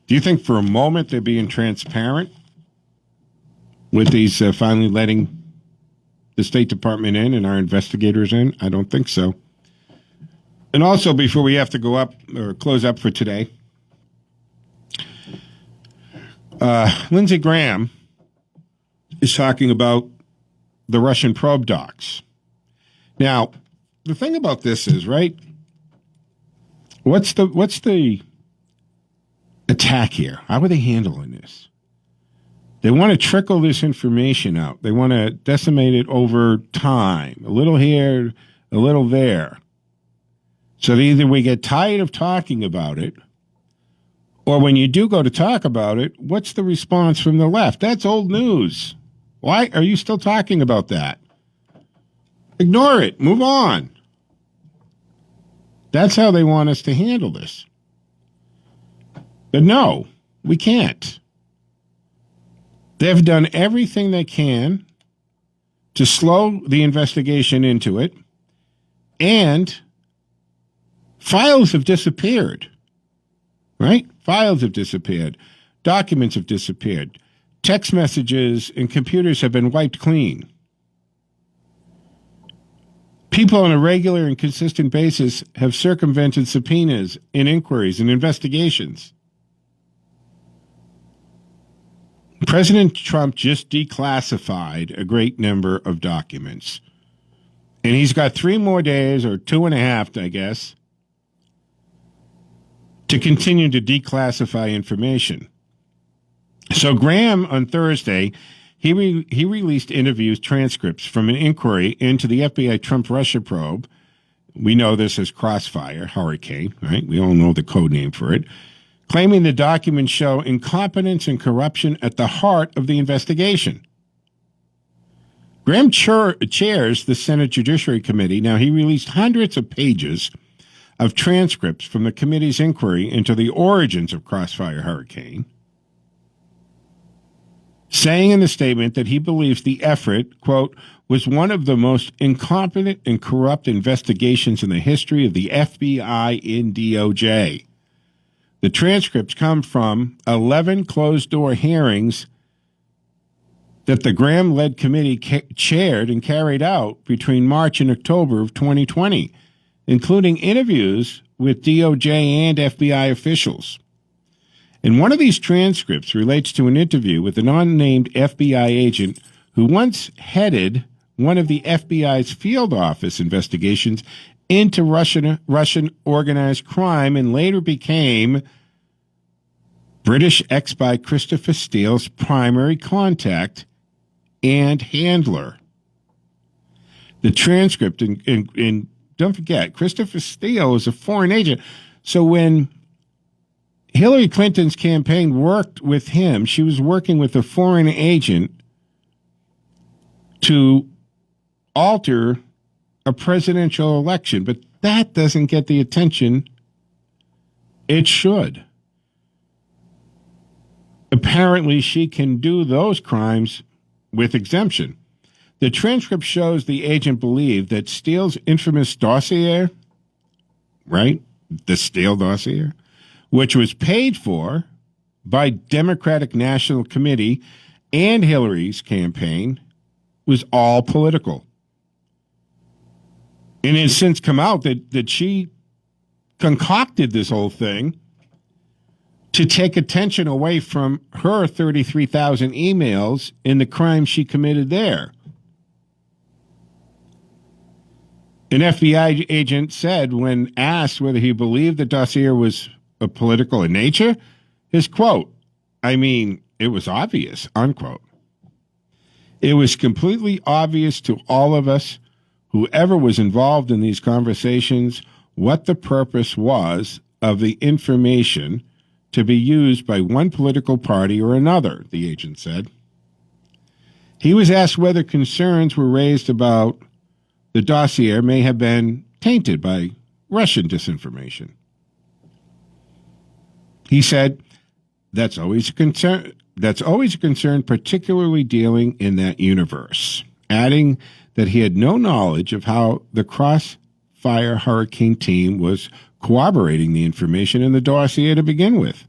Do you think for a moment they're being transparent with these finally letting the State Department in and our investigators in? I don't think so. And also, before we have to go up or close up for today, Lindsey Graham is talking about the Russian probe docs. Now, the thing about this is, right, what's the attack here? How are they handling this? They want to trickle this information out. They want to decimate it over time, a little here, a little there. So either we get tired of talking about it, or when you do go to talk about it, what's the response from the left? That's old news. Why are you still talking about that? Ignore it. Move on. That's how they want us to handle this. But no, we can't. They've done everything they can to slow the investigation into it, and files have disappeared, right? Files have disappeared. Documents have disappeared. Text messages and computers have been wiped clean. People on a regular and consistent basis have circumvented subpoenas and inquiries and investigations. President Trump just declassified a great number of documents. And he's got 3 more days, or 2.5, I guess, to continue to declassify information. So Graham, on Thursday, he released interviews, transcripts from an inquiry into the FBI Trump-Russia probe. We know this as Crossfire Hurricane, right? We all know the code name for it. Claiming the documents show incompetence and corruption at the heart of the investigation. Graham chairs the Senate Judiciary Committee. Now, he released hundreds of pages of transcripts from the committee's inquiry into the origins of Crossfire Hurricane, saying in the statement that he believes the effort, quote, was one of the most incompetent and corrupt investigations in the history of the FBI and DOJ. The transcripts come from 11 closed-door hearings that the Graham-led committee chaired and carried out between March and October of 2020, including interviews with DOJ and FBI officials. And one of these transcripts relates to an interview with an unnamed FBI agent who once headed one of the FBI's field office investigations into Russian organized crime and later became British ex-spy Christopher Steele's primary contact and handler. The transcript, and don't forget, Christopher Steele is a foreign agent. So when Hillary Clinton's campaign worked with him, she was working with a foreign agent to alter a presidential election. But that doesn't get the attention it should. Apparently, she can do those crimes with exemption. The transcript shows the agent believed that Steele's infamous dossier, right, the Steele dossier, which was paid for by Democratic National Committee and Hillary's campaign, was all political. And it has since come out that she concocted this whole thing to take attention away from her 33,000 emails and the crime she committed there. An FBI agent said when asked whether he believed the dossier was political in nature, his quote, I mean, it was obvious, unquote. It was completely obvious to all of us, whoever was involved in these conversations, what the purpose was of the information to be used by one political party or another, the agent said. He was asked whether concerns were raised about the dossier may have been tainted by Russian disinformation. He said, that's always a concern, particularly dealing in that universe, adding that he had no knowledge of how the Crossfire Hurricane team was corroborating the information in the dossier to begin with.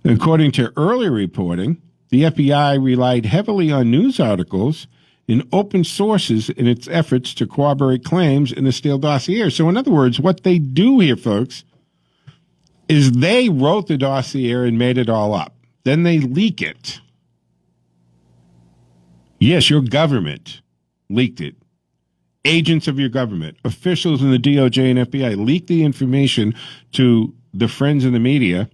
According to earlier reporting, the FBI relied heavily on news articles and open sources in its efforts to corroborate claims in the Steele dossier. So in other words, what they do here, folks, is they wrote the dossier and made it all up. Then they leak it. Yes, your government leaked it. Agents of your government, officials in the DOJ and FBI leaked the information to the friends in the media.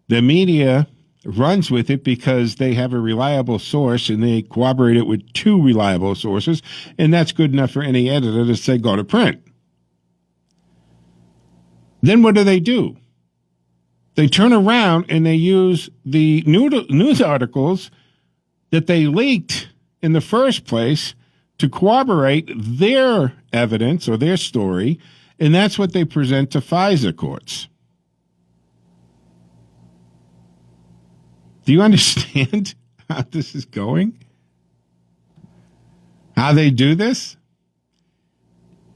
The media runs with it because they have a reliable source and they corroborate it with 2 reliable sources, and that's good enough for any editor to say go to print. Then what do? They turn around and they use the news articles that they leaked in the first place to corroborate their evidence or their story, and that's what they present to FISA courts. Do you understand how this is going? How they do this?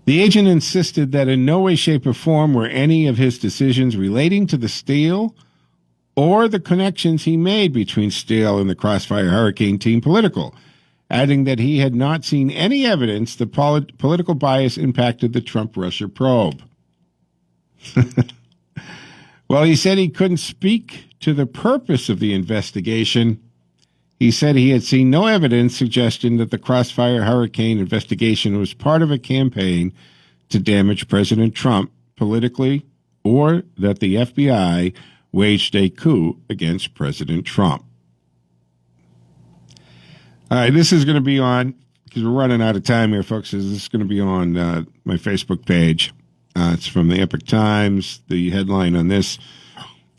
The agent insisted that in no way, shape, or form were any of his decisions relating to the Steele or the connections he made between Steele and the Crossfire Hurricane team political, adding that he had not seen any evidence that political bias impacted the Trump-Russia probe. Well, he said he couldn't speak to the purpose of the investigation He said he had seen no evidence suggesting that the Crossfire Hurricane investigation was part of a campaign to damage President Trump politically or that the FBI waged a coup against President Trump. All right, this is going to be on, because we're running out of time here, folks. This is going to be on my Facebook page. It's from the Epoch Times. The headline on this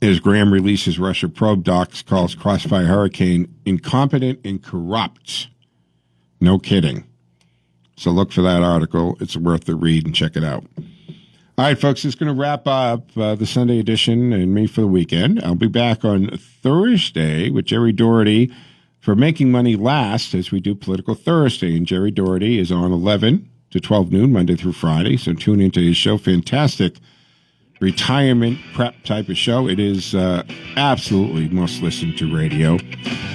is Graham releases Russia probe docs, calls Crossfire Hurricane incompetent and corrupt. No kidding. So look for that article. It's worth the read and check it out. All right, folks, it's going to wrap up the Sunday edition and me for the weekend. I'll be back on Thursday with Jerry Doherty for Making Money Last as we do Political Thursday. And Jerry Doherty is on 11 to 12 noon, Monday through Friday. So tune into his show. Fantastic retirement prep type of show. It is absolutely must listen to radio.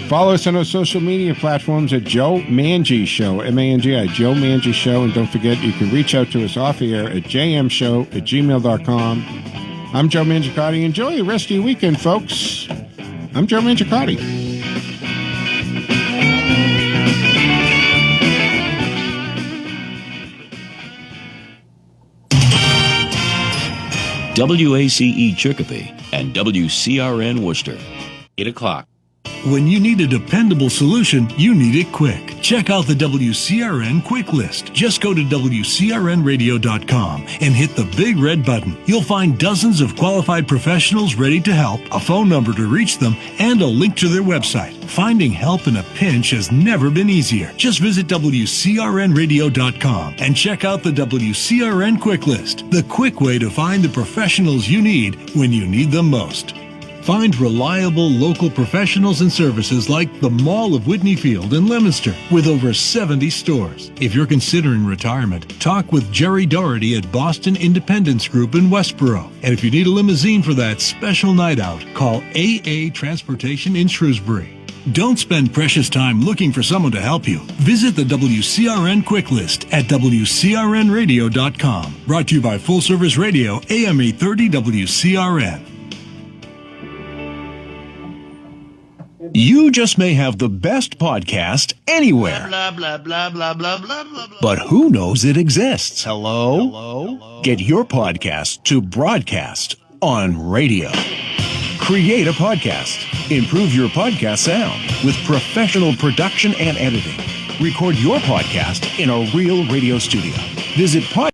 Follow us on our social media platforms at Joe Mangi Show, M-A-N-G-I, Joe Mangi Show. And don't forget, you can reach out to us off air at jmshow@gmail.com. I'm Joe Mangiacotti. Enjoy the rest of your weekend, folks. I'm Joe Mangiacotti. WACE Chicopee and WCRN Worcester. 8 o'clock. When you need a dependable solution, you need it quick. Check out the WCRN Quick List. Just go to WCRNradio.com and hit the big red button. You'll find dozens of qualified professionals ready to help, a phone number to reach them, and a link to their website. Finding help in a pinch has never been easier. Just visit WCRNradio.com and check out the WCRN Quick List, the quick way to find the professionals you need when you need them most. Find reliable local professionals and services like the Mall of Whitney Field in Leominster with over 70 stores. If you're considering retirement, talk with Jerry Doherty at Boston Independence Group in Westboro. And if you need a limousine for that special night out, call AA Transportation in Shrewsbury. Don't spend precious time looking for someone to help you. Visit the WCRN Quick List at WCRNradio.com. Brought to you by Full Service Radio, AM 830 WCRN. You just may have the best podcast anywhere. Blah, blah, blah, blah, blah, blah, blah, blah. But who knows it exists? Hello? Get your podcast to broadcast on radio. Create a podcast. Improve your podcast sound with professional production and editing. Record your podcast in a real radio studio. Visit